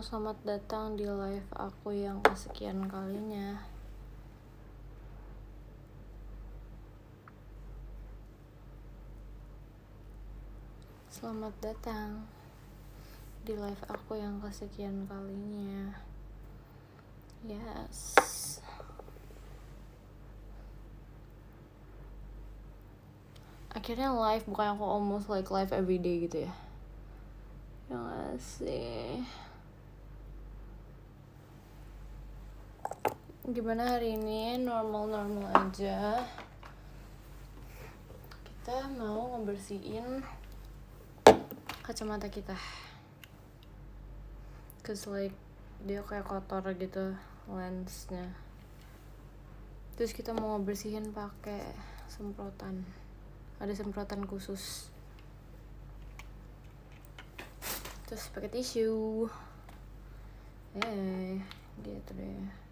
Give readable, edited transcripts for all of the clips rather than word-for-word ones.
selamat datang di live aku yang kesekian kalinya. Selamat datang di live aku yang kesekian kalinya. Yes. Akhirnya live, bukan aku almost like live every day gitu ya. Ya gak sih? Gimana hari ini? Normal-normal aja. Kita mau ngebersihin kacamata kita. Cause like dia kayak kotor gitu lensnya. Terus kita mau ngebersihin pakai semprotan. Ada semprotan khusus. Terus pakai tisu. Gitu deh.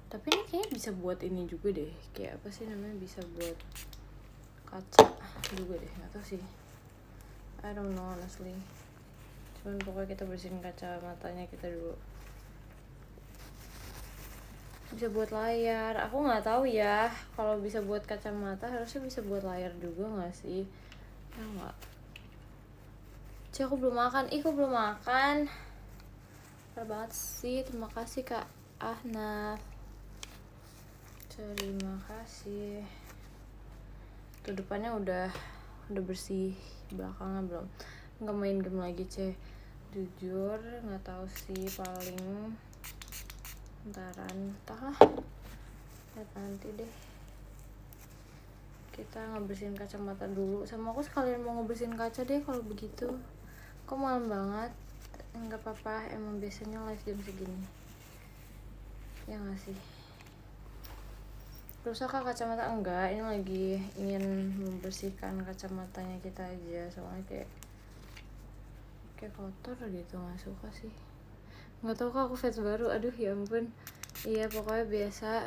Tapi ini kayaknya bisa buat ini juga deh. Kayak apa sih namanya, bisa buat kaca juga deh. Gak tau sih, I don't know honestly. Cuman pokoknya kita bersihin kaca matanya kita dulu. Bisa buat layar. Aku gak tahu ya. Kalau bisa buat kacamata harusnya bisa buat layar juga gak sih? Ya gak? Cik, aku belum makan. Aku belum makan. Parah banget sih. Terima kasih Kak Ahnaf. Terima kasih. Tuh depannya udah bersih, belakangnya belum. Nggak main game lagi jujur nggak tahu sih, paling entah lihat nanti deh. Kita ngebersihin kacamata dulu, sama aku sekalian mau ngebersihin kaca deh kalau begitu. Kok malam banget? Nggak apa-apa, emang biasanya live jam segini ya nggak sih? Rusak kah kacamata? Enggak, ini lagi ingin membersihkan kacamatanya kita aja, soalnya kayak kotor gitu, nggak suka sih. Nggak tahu kok, aku fans baru, aduh ya ampun. Iya pokoknya biasa,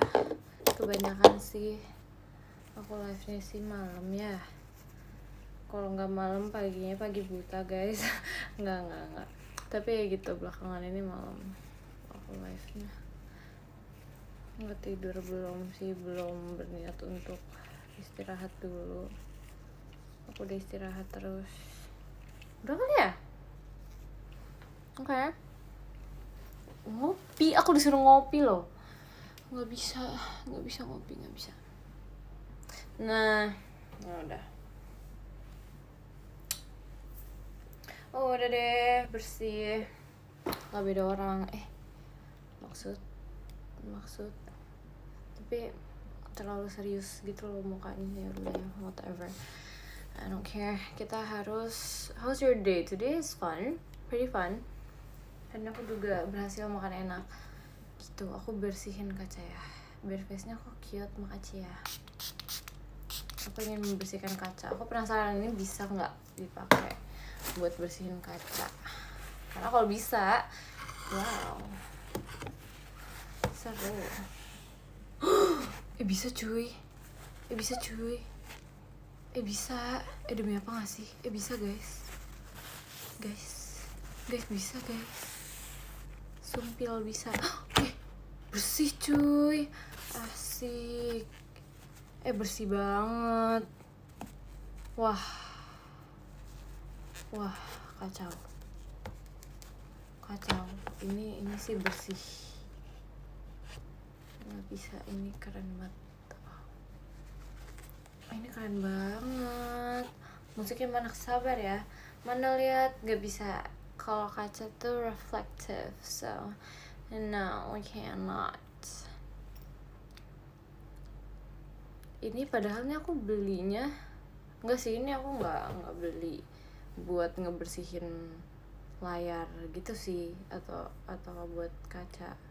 kebanyakan sih aku live nya sih malam ya. Kalau nggak malam paginya pagi buta guys. nggak tapi ya gitu, belakangan ini malam aku live nya. Nggak tidur belum sih, belum berniat untuk istirahat dulu. Aku udah istirahat terus. Udah kali ya? Oke. Ngopi, aku disuruh ngopi loh. Nggak bisa ngopi, nggak bisa. Nah, udah. Oh udah deh, bersih. Gak beda orang. Maksud tapi terlalu serius gitu loh mukanya. Ya udah, whatever, I don't care. Kita harus, how's your day? Today is fun, pretty fun. Dan aku juga berhasil makan enak gitu. Aku bersihin kaca ya, biar face-nya kok cute. Makasih ya. Aku ingin membersihkan kaca. Aku penasaran ini bisa nggak dipakai buat bersihin kaca, karena kalau bisa, wow, seru. Bisa cuy. Bisa. Demi apa gak sih? Bisa guys, bisa guys. Sumpil bisa. Bersih cuy, asik. Bersih banget. Wah, kacau. Ini sih bersih. Nggak bisa, ini keren banget. Ini keren banget. Musiknya mana sabar ya. Mana lihat, nggak bisa. Kalau kaca tuh reflective, so no, we cannot. Ini padahal ini aku belinya, nggak sih, ini aku nggak beli buat ngebersihin layar gitu sih, atau buat kaca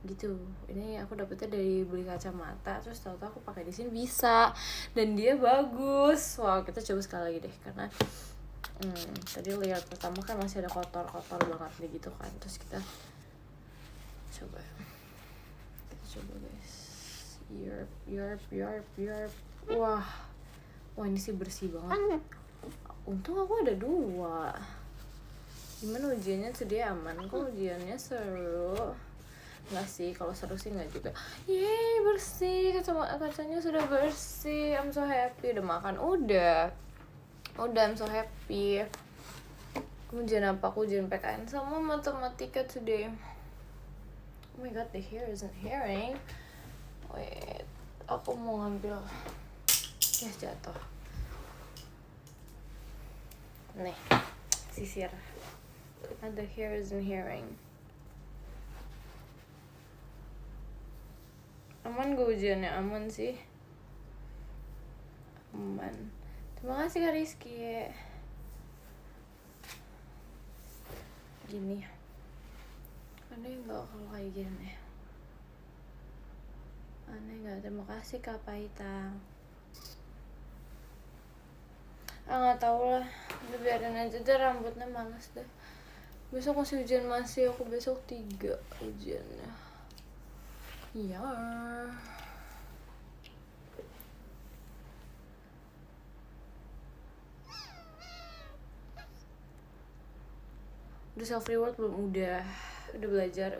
gitu. Ini aku dapetnya dari beli kacamata, terus tahu-tahu aku pakai di sini bisa, dan dia bagus. Wow, kita coba sekali lagi deh, karena tadi lihat pertama kan masih ada kotor banget nih gitu kan. Terus kita coba guys. Yarp. Wah ini sih bersih banget. untung aku ada 2. Gimana ujiannya today, aman kok? Ujiannya seru nggak sih? Kalau seru sih nggak juga. Yeay, bersih, kacanya sudah bersih. I'm so happy. Udah makan? Udah, I'm so happy. Ujian apa? Aku ujian PKN sama matematika today. Oh my god, the hair isn't hearing. Wait, aku mau ngambil. Yes, jatuh. Nih, sisir. And the hair isn't hearing. Aman gak ujiannya? Aman sih. Aman. Terima kasih Kak Rizky. Gini. Aneh gak kalau kayak gini? Aneh gak? Terima kasih Kak Paita. Gak tau lah. Udah biarin aja deh, rambutnya males deh. Besok masih ujian, masih aku besok 3 ujiannya. Iya. Udah self reward belum? Udah belajar,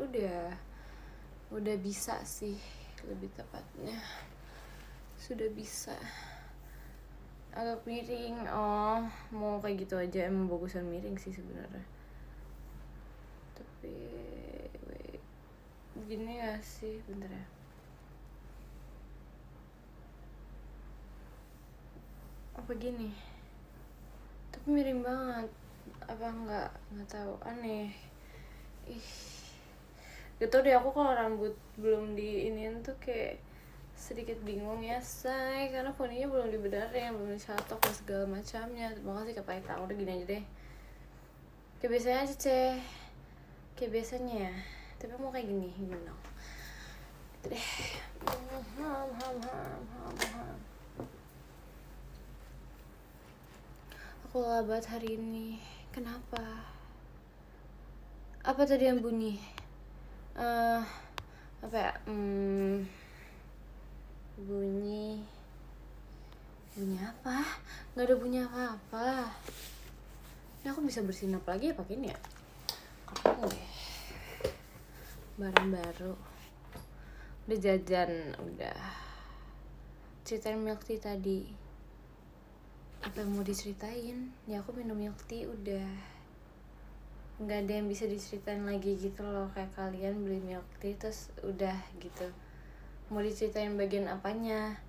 udah bisa sih, lebih tepatnya sudah bisa. Agak miring. Oh, mau kayak gitu aja, emang bagusan miring sih sebenarnya. Tapi wait, gini gak sih? Bentar ya. Apa gini? Tapi miring banget. Apa nggak tahu, aneh. Ih, gitu deh, aku kalau rambut belum diinin tuh kayak sedikit bingung ya say, karena poninya belum dibenerin, belum dicatok dan segala macamnya. Terima kasih Kak Paita. Udah gini aja deh, kayak biasanya aja Ceh, kayak biasanya. Tapi mau kayak gini gimana gitu deh. Aku lelah banget hari ini. Kenapa? Apa tadi yang bunyi? Apa ya? Bunyi apa? Nggak ada bunyi apa-apa. Ini aku bisa bersihin apa lagi ya pakai ini ya? Keren deh. Barang baru. Udah jajan, udah. Ceritain milk tea tadi. Apa yang mau diceritain? Ya aku minum milk tea udah. Nggak ada yang bisa diceritain lagi gitu loh, kayak kalian beli milk tea terus udah gitu. Mau diceritain bagian apanya?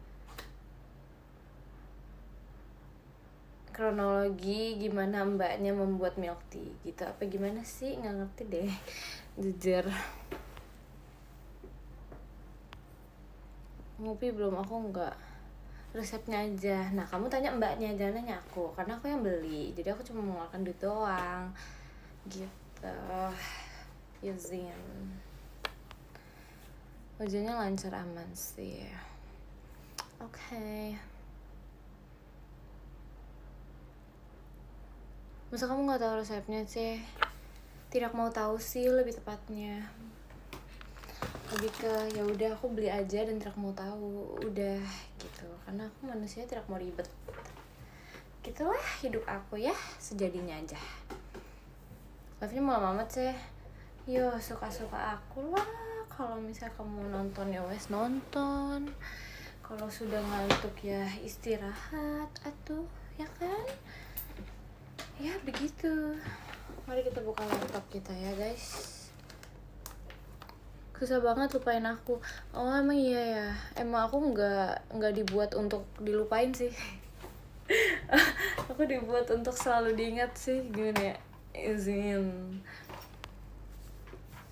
Kronologi gimana mbaknya membuat milk tea gitu, apa gimana sih? Nggak ngerti deh, jujur. Ngopi belum? Aku nggak. Resepnya aja. Nah, kamu tanya mbaknya, jangan nanya aku, karena aku yang beli, jadi aku cuma mengeluarkan duit doang gitu. Izin. Ujiannya lancar, aman sih. Oke. Masa kamu nggak tahu resepnya sih? Tidak mau tahu sih lebih tepatnya. Lebih ke ya udah aku beli aja dan tidak mau tahu, udah gitu. Karena aku manusia tidak mau ribet. Gitulah hidup aku ya, sejadinya aja. Live-nya malam amat sih. Yo, suka-suka aku lah. Kalau misalnya kamu nonton ya wes nonton. Kalau sudah ngantuk ya istirahat atuh, ya kan? Ya begitu. Mari kita buka laptop kita ya guys. Susah banget lupain aku. Oh emang iya ya. Emang aku nggak dibuat untuk dilupain sih. Aku dibuat untuk selalu diingat sih. Gimana ya? Izin.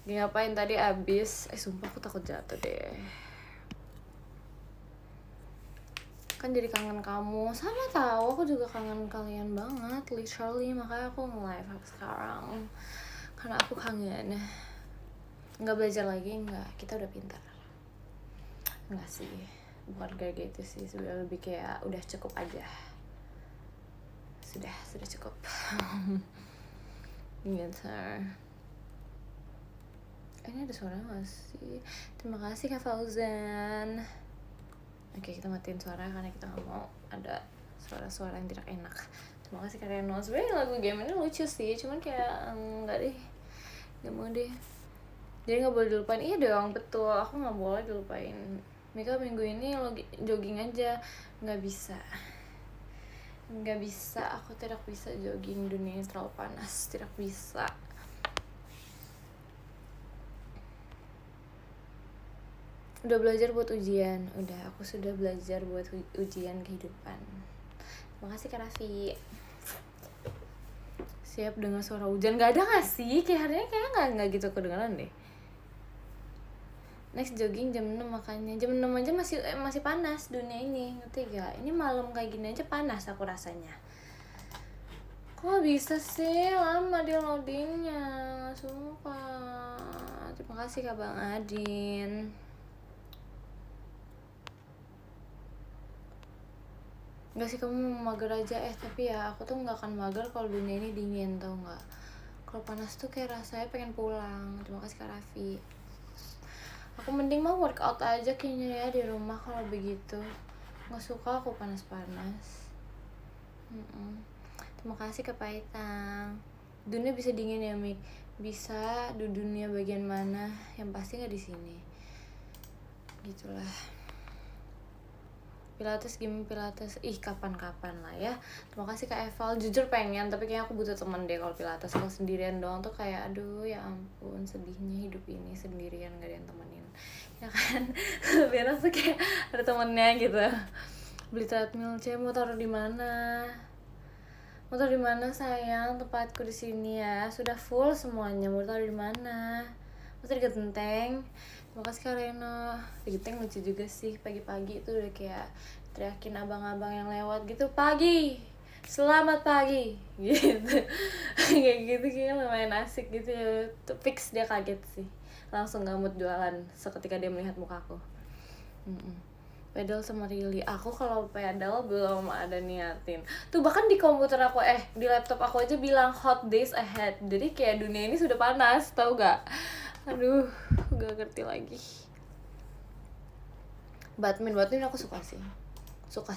Ngapain tadi abis? Sumpah aku takut jatuh deh. Kan jadi kangen kamu. Sama tahu, aku juga kangen kalian banget, literally. Makanya aku nge-live sekarang. Karena aku kangen. Nggak belajar lagi, nggak. Kita udah pintar. Nggak sih. Bukan kayak gitu sih. Sudah lebih kayak udah cukup aja. Sudah cukup. Gitu. Ini ada suara nggak sih? Terima kasih Kak Fauzan. Oke, kita matiin suara karena kita nggak mau ada suara-suara yang tidak enak. Terima kasih Kak Reno. Sebenarnya lagu game ini lucu sih, cuman kayak enggak deh, nggak mau deh. Jadi nggak boleh dilupain. Iya dong, betul, aku nggak boleh dilupain. Mika minggu ini lo jogging aja. Nggak bisa, aku tidak bisa jogging, dunia ini terlalu panas, tidak bisa. Udah belajar buat ujian. Udah, aku sudah belajar buat ujian kehidupan. Terima kasih Kak Raffi. Siap dengar suara hujan. Gak ada gak sih? Kayak harinya kayaknya gak gitu kedengeran deh. Next jogging jam 6 makanya. Jam 6 aja masih panas dunia ini. Ngerti gak? Ini malam kayak gini aja panas aku rasanya. Kok bisa sih lama dia loadingnya? Sumpah. Terima kasih Kak Bang Adin. Enggak sih, kamu mau mager aja. Tapi ya aku tuh gak akan mager kalau dunia ini dingin, tau gak? Kalau panas tuh kayak rasanya pengen pulang. Terima kasih Kak Raffi. Aku mending mau workout aja kayaknya ya di rumah kalau begitu. Gak suka aku panas-panas. Terima kasih Kak Paitang. Dunia bisa dingin ya Mik? Bisa. Di dunia bagian mana? Yang pasti gak di sini. Gitulah. Pilates, gimana Pilates? Kapan-kapan lah ya. Terima kasih Kak Eval. Jujur pengen, tapi kayaknya aku butuh temen deh kalau Pilates. Kalau sendirian doang tuh kayak aduh ya ampun, sedihnya hidup ini sendirian gak ada yang temenin. Ya kan? Lebih enak tuh kayak ada temennya gitu. Beli treadmill, mau taruh di mana? Mau taruh di mana sayang? Tempatku di sini ya. Sudah full semuanya. Mau taruh di mana? Masa di genteng? Terima kasih Kak Reno. Di genteng lucu juga sih. Pagi-pagi itu udah kayak teriakin abang-abang yang lewat gitu, pagi, selamat pagi gitu. Kayak gitu kayaknya lumayan asik gitu ya. Tuh fix dia kaget sih. Langsung gak mood jualan seketika dia melihat mukaku. Pedal sama Rili. Aku kalau pedal belum ada niatin. Tuh bahkan di komputer aku di laptop aku aja bilang hot days ahead. Jadi kayak dunia ini sudah panas, tau gak? Aduh, gak ngerti lagi. Badminton aku suka sih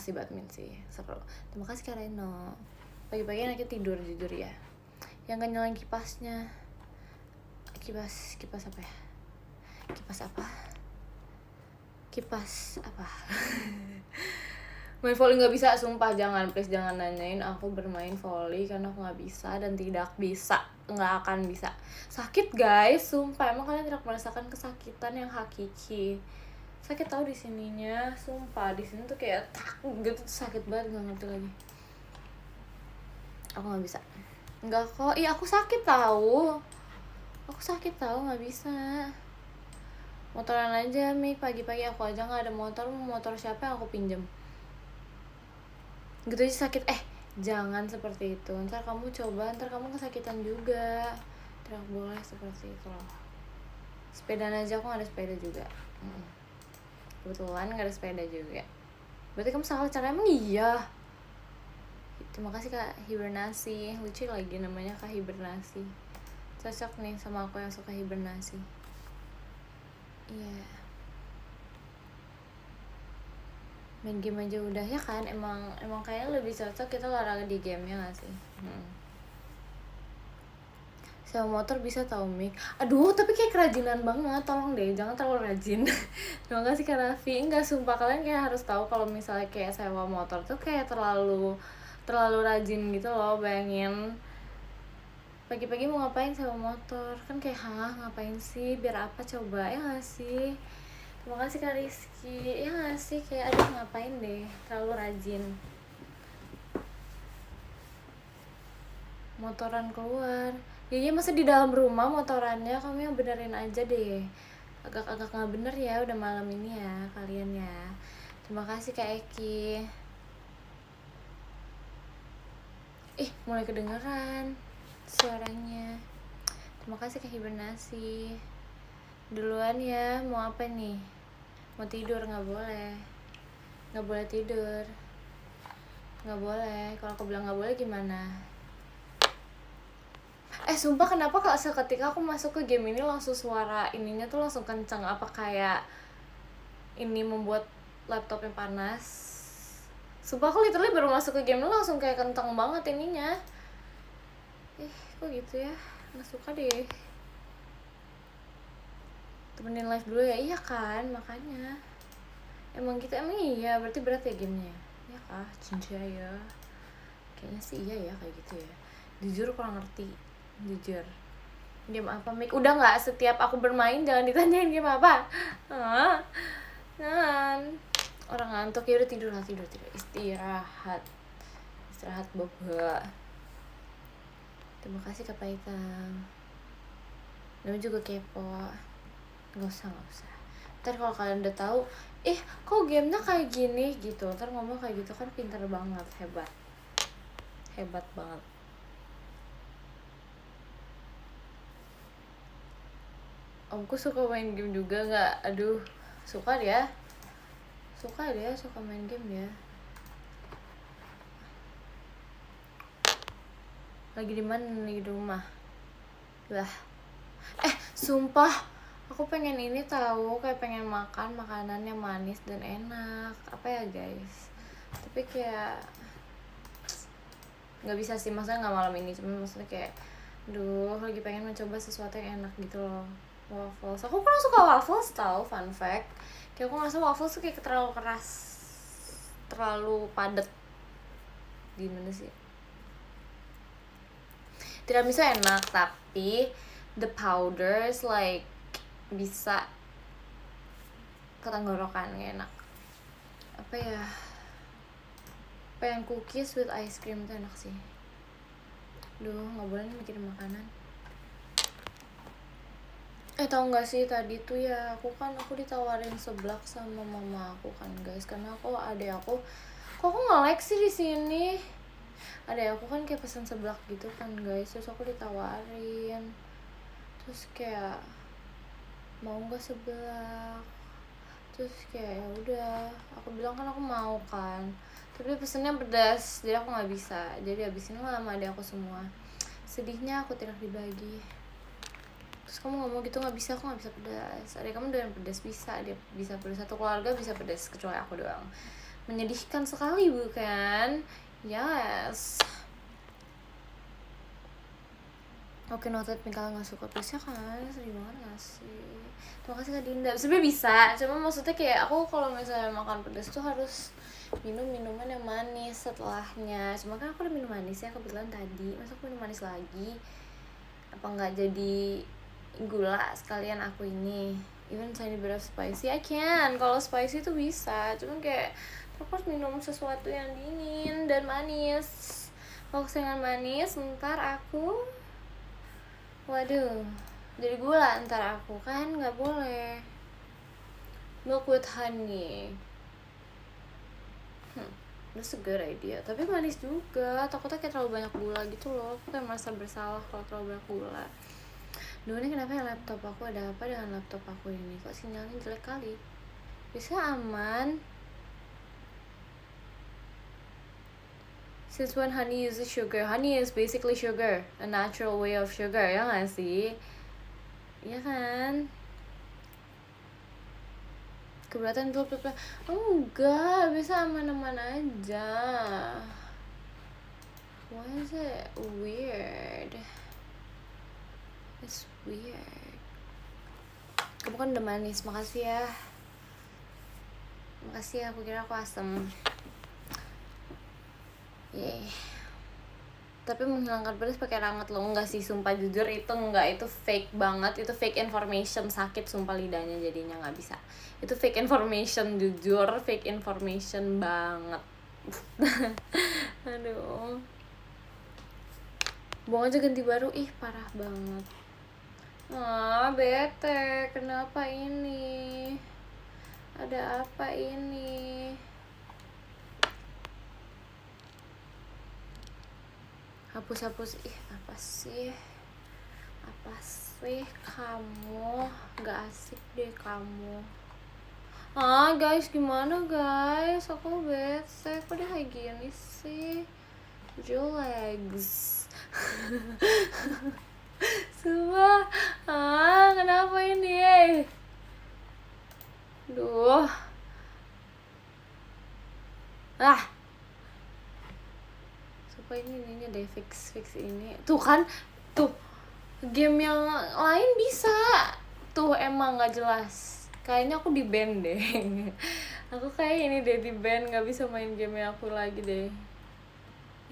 badminton sih, seru. Terima kasih Kak Reno. Pagi-pagi anaknya tidur jujur ya. Yang gak nyalain kipasnya. Kipas apa ya? Kipas apa? Main volley gak bisa, sumpah. Please jangan nanyain aku bermain volley, karena aku gak bisa dan tidak bisa, gak akan bisa. Sakit guys, sumpah. Emang kalian tidak merasakan kesakitan yang hakiki? Sakit tau di sininya, sumpah. Di sini tuh kayak gitu, sakit banget, gak ngerti lagi. Aku gak bisa. Enggak kok, aku sakit tau, gak bisa. Motoran aja Mik, pagi-pagi aku aja gak ada motor. Motor siapa yang aku pinjem? Gitu aja sakit. Jangan seperti itu, ntar kamu coba, ntar kamu kesakitan juga. Tidak boleh seperti itu loh. Sepedaan aja aku gak ada sepeda juga. Kebetulan gak ada sepeda juga. Berarti kamu salah cara. Emang iya? Terima kasih Kak Hibernasi. Lucu lagi namanya Kak Hibernasi. Cocok nih sama aku yang suka hibernasi. Iya. Main game aja udah ya kan. Emang kayaknya lebih cocok kita olahraga di game ya gak sih? Sewa motor bisa tau Mik. Aduh, tapi kayak kerajinan banget. Tolong deh, jangan terlalu rajin. Terima kasih Kak Raffi. Enggak, sumpah kalian kayak harus tahu kalau misalnya kayak sewa motor tuh kayak terlalu rajin gitu loh. Bayangin pagi-pagi mau ngapain sewa motor? Kan kayak ngapain sih? Biar apa coba? Ya gak sih? Terima kasih Kak Rizky. Ya gak sih? Kayak aduh ngapain deh, terlalu rajin. Motoran keluar. Ya masa di dalam rumah motorannya? Kamu yang benerin aja deh. Agak-agak gak bener ya udah malam ini ya kalian ya. Terima kasih Kak Eki. Mulai kedengeran suaranya. Terima kasih Kak Hibernasi. Duluan ya, mau apa nih? Mau tidur? Gak boleh. Gak boleh tidur. Gak boleh. Kalau aku bilang gak boleh gimana? Sumpah kenapa kalau seketika aku masuk ke game ini langsung suara ininya tuh langsung kenceng. Apa kayak ini membuat laptopnya panas? Sumpah aku literally baru masuk ke game langsung kayak kentang banget ininya. Kok gitu ya, nggak suka deh. Temenin live dulu ya. Iya kan, makanya emang gitu, emang iya berarti berat ya gamenya. Iya kah, cinta ya. Kayaknya sih iya ya kayak gitu ya. Jujur kurang ngerti, jujur. Game apa Mik? Udah nggak, setiap aku bermain jangan ditanyain game apa. Jangan. Orang ngantuk ya udah tidur. Istirahat boba. Terima kasih Kak Paitang. Namanya juga kepo. Nggak usah. Ntar kalau kalian udah tahu, kok gamenya kayak gini gitu, ntar ngomong kayak gitu kan pintar banget, hebat banget. Omku suka main game juga nggak? Aduh, suka main game dia. Lagi di mana nih, di rumah? Lah, sumpah, aku pengen ini tahu, kayak pengen makan makanan yang manis dan enak. Apa ya guys? Tapi kayak nggak bisa sih, maksudnya nggak malam ini, cuma maksudnya kayak, lagi pengen mencoba sesuatu yang enak gitu loh. Waffles, aku kurang suka waffles tau, fun fact. Kayak aku ngerasa waffles tuh kayak terlalu keras, terlalu padat. Gimana sih? Tiramisu enak, tapi the powders like bisa ke tenggorokan, gak enak. Apa ya, pengen cookies with ice cream tuh enak sih. Gak boleh nih mikirin makanan. Tau gak sih tadi tuh ya, aku ditawarin seblak sama mama aku kan guys, karena adek aku kok aku nge-like sih di sini. Adek aku kan kayak pesan seblak gitu kan guys, terus aku ditawarin, terus kayak mau nggak seblak, terus kayak ya udah aku bilang kan aku mau kan, tapi pesennya pedas jadi aku nggak bisa, jadi habisin lah sama adek aku semua. Sedihnya aku tidak dibagi. Terus kamu ngomong gitu, nggak bisa, aku nggak bisa pedas. Adek kamu doyan pedas, bisa, dia bisa pedas, satu keluarga bisa pedas kecuali aku doang. Menyedihkan sekali bukan? Yes. Oke, noted. Mika nggak suka pedas ya kan, sedih banget nggak sih? Terima kasih Kak Dinda. Sebenarnya bisa, cuma maksudnya kayak aku kalau misalnya makan pedas tuh harus minum minuman yang manis setelahnya. Cuma kan aku udah minum manis ya kebetulan tadi, masa aku minum manis lagi? Apa nggak jadi gula sekalian aku ini? Even tiny bit of spicy I can. Kalau spicy tuh bisa, cuman kayak aku harus minum sesuatu yang dingin dan manis. Kalau kesengan manis ntar aku jadi gula ntar aku, kan nggak boleh. Milk with honey, that's a good idea. Tapi manis juga, takutnya kayak terlalu banyak gula gitu loh. Aku kayak merasa bersalah kalau terlalu banyak gula. Ini kenapa ya laptop aku, ada apa dengan laptop aku ini? Kok sinyalnya jelek kali? Bisa aman. Since when honey uses sugar? Honey is basically sugar, a natural way of sugar, ya nggak sih? Iya kan? Keberatan tuh? Enggak, bisa aman-aman aja. Why is it weird? It's weird. Kamu kan udah manis, makasih ya. Makasih ya, aku kira aku asem. Tapi menghilangkan pedas pakai ranget lo, enggak sih, sumpah jujur itu enggak, itu fake banget, itu fake information, sakit sumpah lidahnya jadinya nggak bisa. Itu fake information, jujur fake information banget. Aduh, buang aja ganti baru, parah banget. Bete, kenapa ini? Ada apa ini? Hapus, apa sih kamu, gak asik deh kamu. Guys, gimana guys, aku bete, kok dia kayak gini sih? Legs. Sumpah, kenapa ini? Duh, kayaknya ininya deh fix ini tuh kan, tuh game yang lain bisa tuh emang nggak jelas, kayaknya aku di ban deh. Aku kayak ini deh di ban, nggak bisa main game aku lagi deh.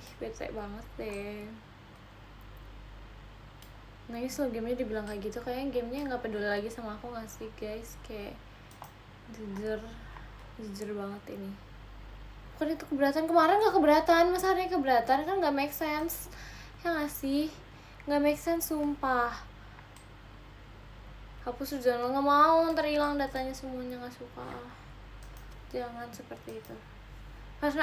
Ih bete banget deh. Nangis loh gamenya dibilang kayak gitu, kayaknya gamenya nggak peduli lagi sama aku nggak sih guys, kayak jujur banget ini. Bukan itu keberatan, kemarin nggak keberatan, masa hari ini keberatan, kan nggak make sense ya nggak sih, nggak make sense sumpah. Hapus jurnal, nggak mau, ntar hilang datanya semuanya, nggak suka. Jangan seperti itu. Panas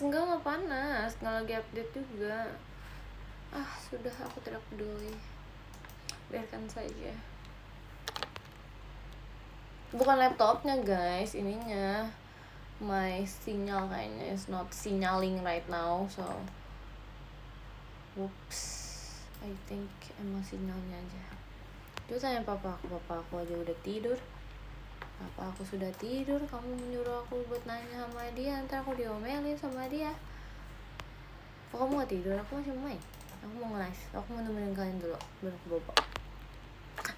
nggak panas, nggak lagi update juga. Sudah, aku tidak peduli, biarkan saja. Bukan laptopnya guys, ininya my sinyal kayaknya is not signaling right now, so whoops, I think emang sinyalnya aja. Dia tanya papa aku aja udah tidur. Papa aku sudah tidur, kamu menyuruh aku buat nanya sama dia, ntar aku diomelin sama dia. Kamu gak tidur? Aku masih main, aku mau nge-live, aku mau nemenin kalian dulu bobo.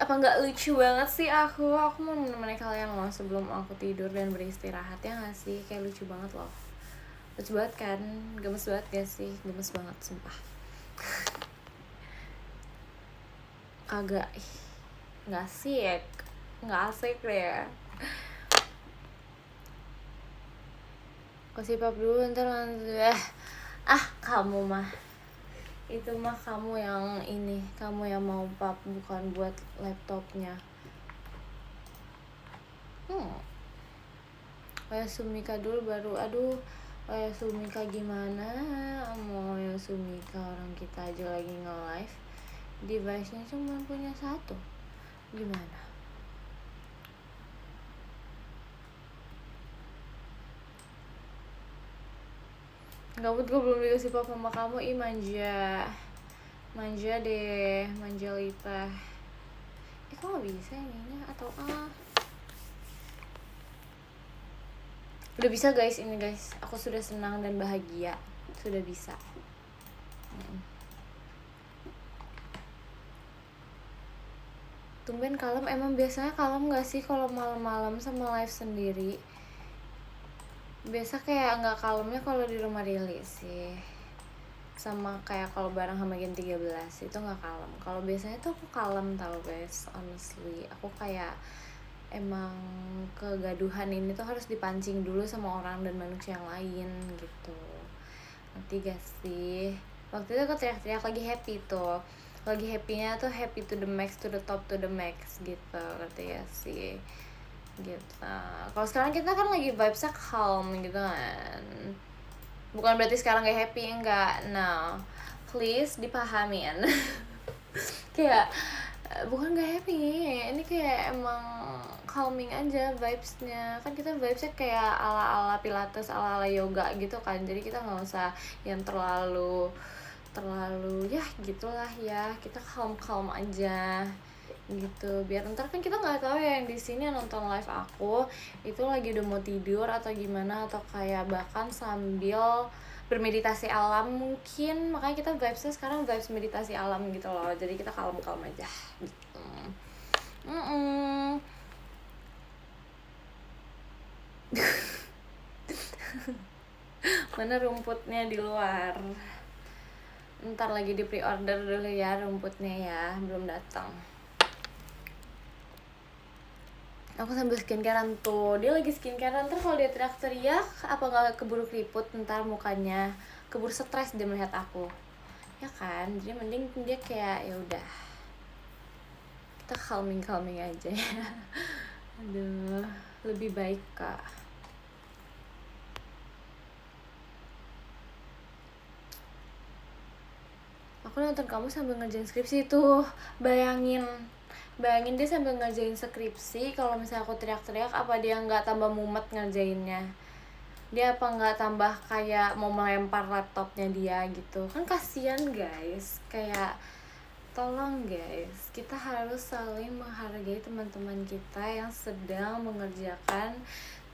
Apa nggak lucu banget sih aku mau nemenin kalian loh sebelum aku tidur dan beristirahat, ya nggak sih? Kayak lucu banget loh, lucu banget kan? Gemes banget gak sih? Gemes banget sumpah. Kagak, nggak asik, nggak asik deh. Kasih pap dulu ntar kamu mah itu mah kamu yang ini, kamu yang mau pap, bukan buat laptopnya. Sumika dulu baru, Sumika gimana? Mau Sumika, orang kita aja lagi nge-live, device-nya cuma punya satu, gimana? Gabut gue belum dikasih pap sama kamu, manja deh, manjalita. Kok gak bisa ininya, atau udah bisa guys, ini guys, aku sudah senang dan bahagia, sudah bisa. Tumben kalem, emang biasanya kalem gak sih kalau malam-malam sama live sendiri? Biasa kayak nggak kalemnya kalau di rumah Rili sih, sama kayak kalau bareng sama Gen 13 itu nggak kalem. Kalau biasanya tuh aku kalem tau guys, honestly aku kayak emang kegaduhan ini tuh harus dipancing dulu sama orang dan manusia yang lain gitu, ngerti gak sih? Waktu itu aku teriak-teriak lagi happy tuh, lagi happynya tuh happy to the max, to the top, to the max gitu, ngerti gak sih? Gitu. Kalau sekarang kita kan lagi vibesnya calm gitu kan, bukan berarti sekarang gak happy, enggak, no, please dipahamin. Kayak bukan gak happy, ini kayak emang calming aja vibesnya, kan kita vibesnya kayak ala-ala pilates, ala-ala yoga gitu kan, jadi kita nggak usah yang terlalu ya gitulah ya, kita calm aja gitu, biar ntar kan kita nggak tahu ya yang di sini nonton live aku itu lagi udah mau tidur atau gimana, atau kayak bahkan sambil bermeditasi alam mungkin, makanya kita vibesnya sekarang vibes meditasi alam gitu loh, jadi kita kalem aja gitu. Mana rumputnya di luar, ntar lagi di pre-order dulu ya rumputnya ya, belum datang. Aku sambil skincarean tuh, dia lagi skincarean, ntar kalau dia teriak-teriak apa nggak keburu keriput, ntar mukanya keburu stres dia melihat aku, ya kan? Jadi mending dia kayak ya udah, kita calming aja ya. Aduh, lebih baik kak. Aku nonton kamu sambil ngerjain skripsi tuh, bayangin dia sambil ngerjain skripsi. Kalau misalnya aku teriak-teriak, apa dia nggak tambah mumet ngerjainnya? Dia apa nggak tambah kayak mau melempar laptopnya dia gitu? Kan kasian guys, kayak tolong guys, kita harus saling menghargai teman-teman kita yang sedang mengerjakan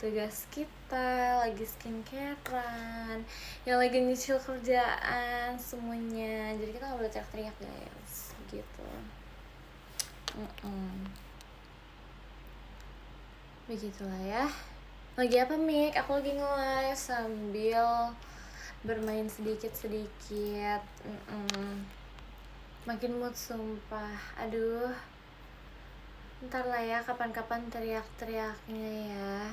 tugas kita, lagi skincarean, yang lagi nyicil kerjaan, semuanya. Jadi kita gak boleh teriak-teriak guys, gitu. Begitulah ya. Lagi apa Mik? Aku lagi nge-live sambil bermain sedikit-sedikit. Makin mood sumpah. Aduh, ntar lah ya kapan-kapan teriak-teriaknya ya.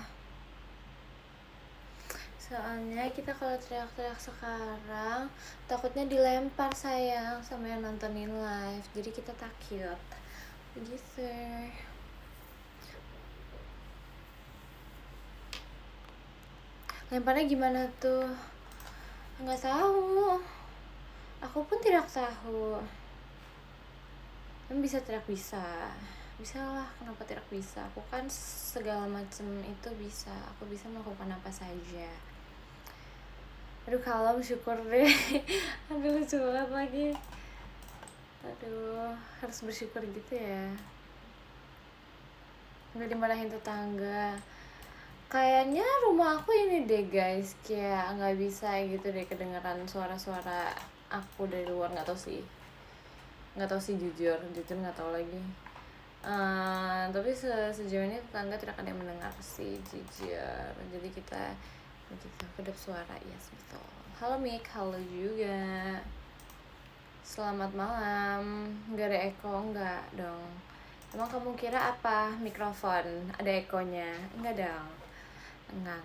Soalnya kita kalau teriak-teriak sekarang takutnya dilempar sayang sama yang nontonin live. Jadi kita takut. Begitu. Lemparnya gimana tuh? Nggak tahu. Aku pun tidak tahu. Kan bisa teriak bisa lah, kenapa tidak bisa? Aku kan segala macam itu bisa. Aku bisa melakukan apa saja. Aduh kalem, syukur deh. Aduh lucu banget lagi. Aduh, harus bersyukur gitu ya. Nggak dimarahin tetangga. Kayaknya rumah aku ini deh guys, kayak nggak bisa gitu deh kedengeran suara-suara aku dari luar. Nggak tahu sih jujur nggak tahu lagi. Tapi sejauh ini tetangga tidak ada yang mendengar sih jujur. Jadi kita begitu kedap suara. Yes betul. Halo Mik, halo juga. Selamat malam. Nggak ada eko? Nggak dong. Emang kamu kira apa mikrofon ada ekonya? Enggak dong. Enggak.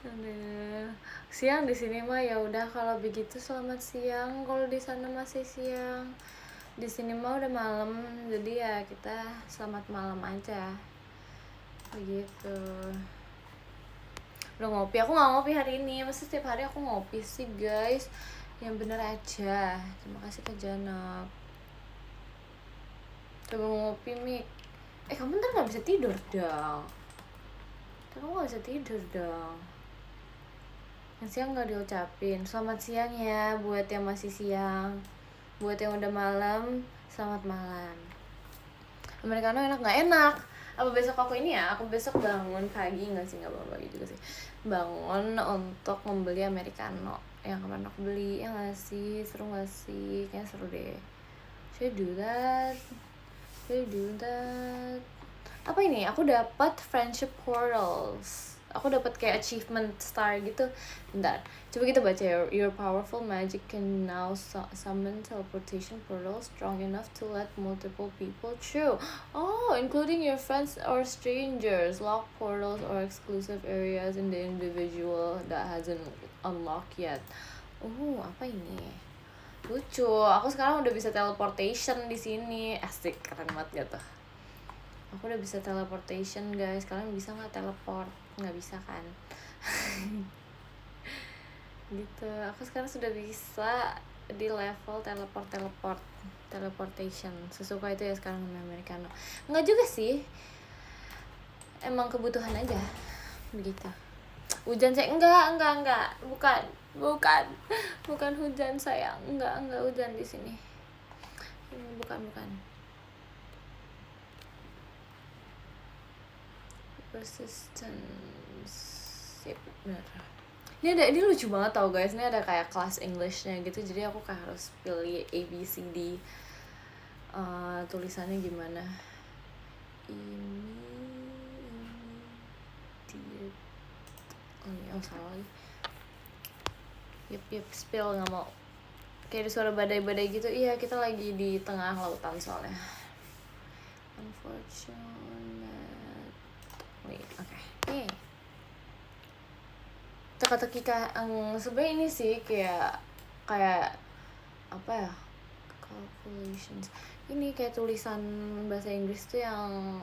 Aduh. Siang di sini mah ya udah kalau begitu selamat siang. Kalau di sana masih siang. Di sini mah udah malam. Jadi ya kita selamat malam aja. Begitu. Udah ngopi. Aku nggak ngopi hari ini. Masa setiap hari aku ngopi sih guys. Yang bener aja. Terima kasih Kak Janab. Coba ngopi Mik. Kamu ntar nggak bisa tidur dong. Kamu nggak bisa tidur dong. Yang siang nggak diucapin selamat siang ya buat yang masih siang, buat yang udah malam selamat malam. Americano enak nggak? Enak. Apa besok aku ini ya? Aku besok bangun pagi nggak sih, nggak bangun pagi juga sih, bangun untuk membeli Americano yang kemarin aku beli. Ya nggak sih, seru nggak sih? Kayaknya seru deh. Should I do that? Apa ini? Aku dapat friendship portals. Aku dapat kayak achievement star gitu. Bentar, coba kita baca ya. Your powerful magic can now summon teleportation portals strong enough to let multiple people through. Oh, including your friends or strangers. Lock portals or exclusive areas in the individual that hasn't unlocked yet. Apa ini? Lucu. Aku sekarang udah bisa teleportation di sini. Asik, keren banget gitu. Aku udah bisa teleportation guys. Kalian bisa nggak teleport? Nggak bisa kan? Gitu. Aku sekarang sudah bisa di level teleportation. Sesuka itu ya sekarang namanya Americano. Nggak juga sih. Emang kebutuhan aja. Begitu. Hujan saya enggak. Bukan hujan sayang. Enggak hujan di sini. Ini bukan. Persistence. Sip, bener. Ini lucu banget tau guys. Ini ada kayak kelas Englishnya gitu. Jadi aku kayak harus pilih ABCD. Tulisannya gimana? Salah lagi. Yep, spill nggak mau. Kayak ada suara badai-badai gitu. Iya, kita lagi di tengah lautan soalnya. Oke. Teka-teki sebenarnya ini sih kayak apa ya? Calculations. Ini kayak tulisan bahasa Inggris tuh yang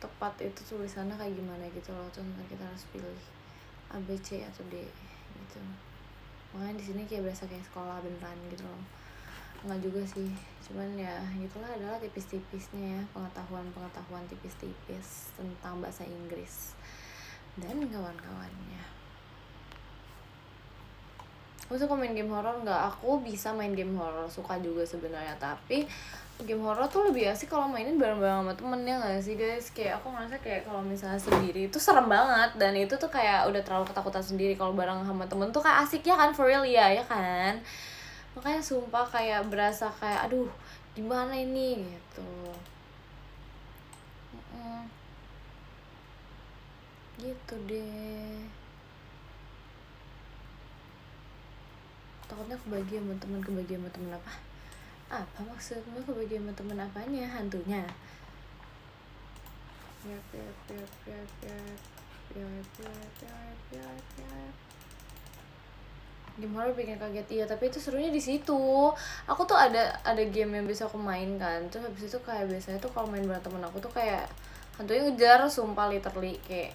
tepat itu tulisannya kayak gimana gitu loh. Terus kita harus pilih A, B, C atau D gitu. Makanya di sini kayak berasa kayak sekolah beneran gitu loh. Enggak juga sih, cuman ya gitulah, adalah tipis-tipisnya ya, pengetahuan tipis-tipis tentang bahasa Inggris dan kawan-kawannya. Aku suka main game horor nggak? Aku bisa main game horor, suka juga sebenarnya, tapi game horor tuh lebih asik kalau mainin bareng-bareng sama temen, ya nggak sih guys? Kayak aku ngerasa kayak kalau misalnya sendiri itu serem banget, dan itu tuh kayak udah terlalu ketakutan sendiri. Kalau bareng sama temen tuh kayak asik ya kan, for real ya kan? Makanya sumpah kayak berasa kayak aduh gimana ini gitu. Gitu deh. Takutnya kebagi sama temen apa maksudnya kebagi sama temen apanya, hantunya? Game horror bikin kaget, iya, tapi itu serunya di situ. Aku tuh ada game yang bisa aku main kan, terus habis itu kayak biasanya tuh kalau main bareng temen aku tuh kayak hantunya ngejar, sumpah literally kayak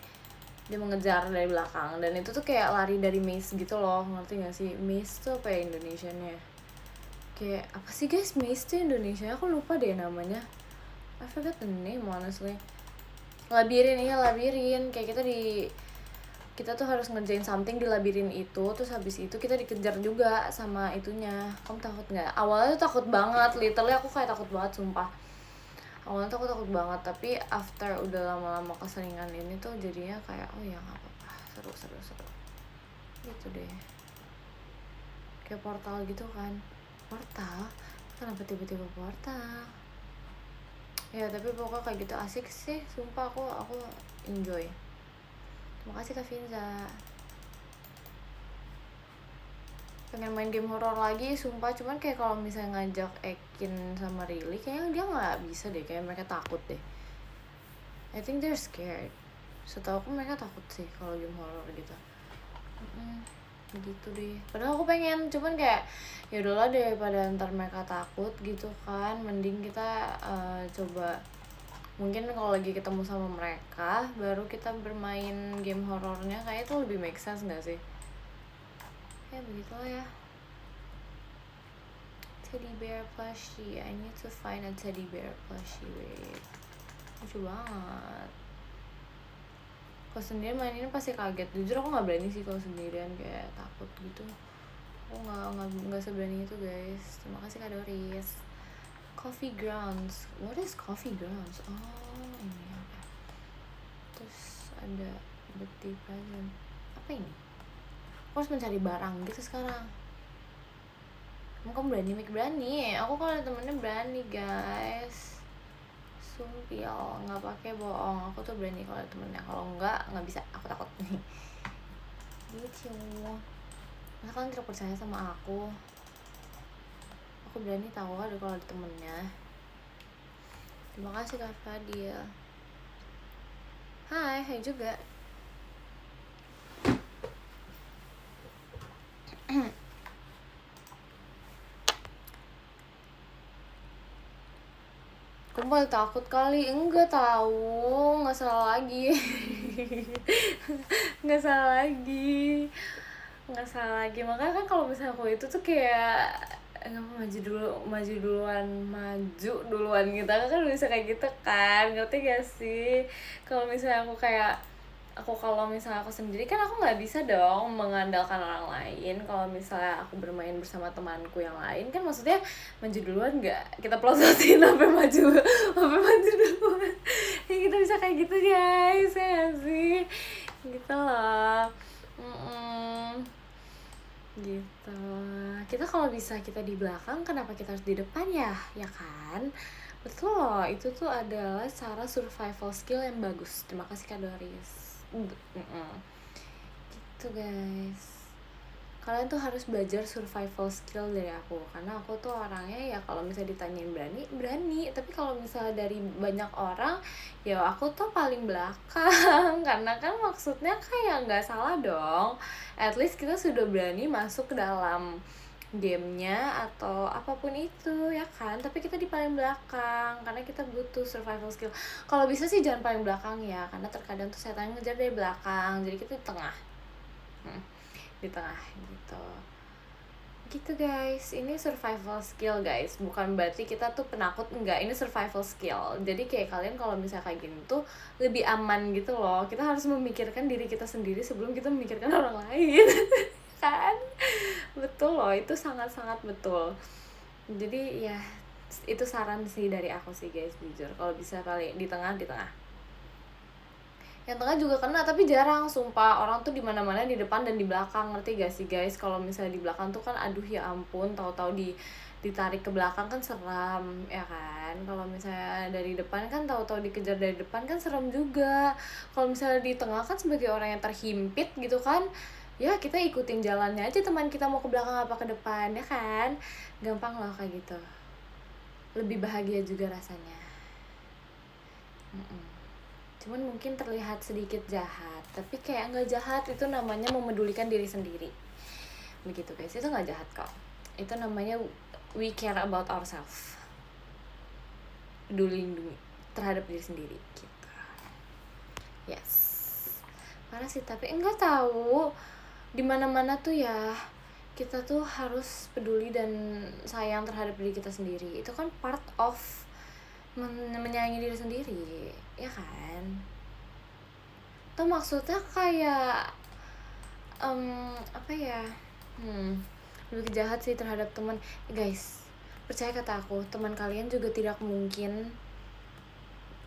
dia mengejar dari belakang, dan itu tuh kayak lari dari maze gitu loh, ngerti gak sih? Maze tuh apa ya Indonesianya? Kayak apa sih guys maze tuh Indonesia? Aku lupa deh namanya, I forgot the name honestly. Labirin, iya labirin, kayak kita tuh harus ngerjain something di labirin itu, terus habis itu kita dikejar juga sama itunya. Kamu takut nggak? Awalnya tuh takut banget, literally aku kayak takut banget sumpah. Awalnya tuh aku takut banget, tapi after udah lama-lama keseringan ini tuh jadinya kayak oh ya nggak apa-apa, seru gitu deh. Kayak portal gitu kan. Portal? Kenapa tiba-tiba portal? Ya tapi pokoknya kayak gitu asik sih, sumpah aku enjoy. Terima kasih Kak Finza. Pengen main game horror lagi sumpah, cuman kayak kalau misalnya ngajak Ekin sama Riley kayaknya dia nggak bisa deh, kayak mereka takut deh. I think they're scared. Setahu aku mereka takut sih kalau game horror gitu. Gitu deh. Padahal aku pengen, cuman kayak ya udahlah daripada ntar mereka takut gitu kan, mending kita coba mungkin kalau lagi ketemu sama mereka baru kita bermain game horornya, kayak itu lebih make sense nggak sih? Ya begitulah ya. Teddy bear plushie, I need to find a teddy bear plushie. Wait, lucu banget. Kalau sendirian main ini pasti kaget. Jujur aku nggak berani sih kalau sendirian, kayak takut gitu. Aku nggak seberani itu guys. Terima kasih Kak Doris. Coffee grounds, what is coffee grounds? Oh ini apa? Terus ada birthday present, apa ini? Aku harus mencari barang gitu sekarang. Kamu berani, Mik berani. Aku kalau temennya berani guys. Sumpil, nggak pakai bohong. Aku tuh berani kalau temennya. Kalau nggak bisa. Aku takut nih. Gitu. Masa kalian tidak percaya sama aku? Aku berani tahu ada kalau ada temennya. Terima kasih Kak Fadil. Hai juga. Aku malah takut kali. Enggak tahu, nggak salah lagi. nggak salah lagi. Makanya kan kalau misalnya aku itu tuh kayak nggak mau maju duluan gitu, kan bisa kayak gitu kan, ngerti gak sih? Kalau misalnya kalau misalnya aku sendiri kan aku nggak bisa dong mengandalkan orang lain. Kalau misalnya aku bermain bersama temanku yang lain kan maksudnya maju duluan nggak, kita pelototin sampai maju duluan. Ya kita bisa kayak gitu guys, ya gak sih? Gitu loh. Gitu. Kita kalau bisa kita di belakang, kenapa kita harus di depan ya kan? Betul loh, itu tuh adalah cara survival skill yang bagus. Terima kasih Kak Doris. Gitu guys, kalian tuh harus belajar survival skill dari aku, karena aku tuh orangnya ya kalau misalnya ditanyain berani, tapi kalau misalnya dari banyak orang ya aku tuh paling belakang. Karena kan maksudnya kayak nggak salah dong, at least kita sudah berani masuk ke dalam gamenya atau apapun itu ya kan, tapi kita di paling belakang karena kita butuh survival skill. Kalau bisa sih jangan paling belakang ya, karena terkadang tuh setan ngejar dari belakang, jadi kita di tengah. Di tengah gitu guys. Ini survival skill guys, bukan berarti kita tuh penakut, enggak, ini survival skill. Jadi kayak kalian kalau misalnya kayak gini tuh lebih aman gitu loh. Kita harus memikirkan diri kita sendiri sebelum kita memikirkan orang lain. Kan betul loh, itu sangat-sangat betul. Jadi ya itu saran sih dari aku sih guys, jujur kalau bisa paling di tengah. Yang tengah juga kena tapi jarang, sumpah. Orang tuh di mana-mana, di depan dan di belakang, ngerti gak sih guys? Kalau misalnya di belakang tuh kan aduh ya ampun, tahu-tahu ditarik ke belakang kan seram ya kan. Kalau misalnya dari depan kan tahu-tahu dikejar dari depan kan serem juga. Kalau misalnya di tengah kan sebagai orang yang terhimpit gitu kan, ya kita ikutin jalannya aja, teman kita mau ke belakang apa ke depan ya kan, gampang loh kayak gitu, lebih bahagia juga rasanya. Cuman mungkin terlihat sedikit jahat, tapi kayak nggak jahat, itu namanya memedulikan diri sendiri begitu guys, itu nggak jahat kok, itu namanya we care about ourselves, peduli terhadap diri sendiri gitu. Yes, parah sih, tapi enggak tahu di mana-mana tuh ya kita tuh harus peduli dan sayang terhadap diri kita sendiri, itu kan part of menyayangi diri sendiri ya kan. Tuh maksudnya kayak apa ya, lebih jahat sih terhadap teman. Guys, percaya kata aku, teman kalian juga tidak mungkin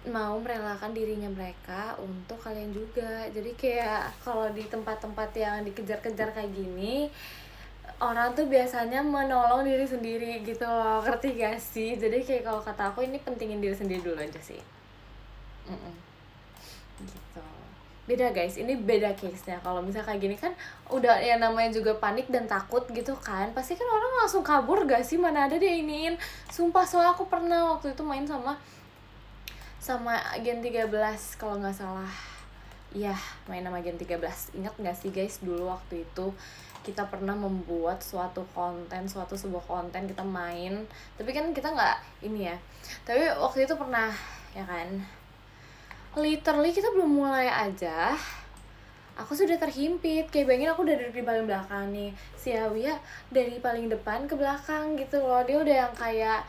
mau merelakan dirinya mereka untuk kalian juga. Jadi kayak kalau di tempat-tempat yang dikejar-kejar kayak gini, orang tuh biasanya menolong diri sendiri gitu loh, ngerti gak sih? Jadi kayak kalau kata aku ini pentingin diri sendiri dulu aja sih. Gitu. Beda guys, ini beda case-nya. Kalau misalnya kayak gini kan udah ya namanya juga panik dan takut gitu kan, pasti kan orang langsung kabur gak sih, mana ada dia iniin. Sumpah, soalnya aku pernah waktu itu main sama Gen 13 kalau nggak salah. Iya, main sama Gen 13. Ingat nggak sih guys, dulu waktu itu kita pernah membuat sebuah konten, kita main, tapi kan kita nggak ini ya, tapi waktu itu pernah ya kan, literally kita belum mulai aja aku sudah terhimpit. Kayak bayangin aku udah dari paling belakang nih, si Awia dari paling depan ke belakang gitu loh. Dia udah yang kayak,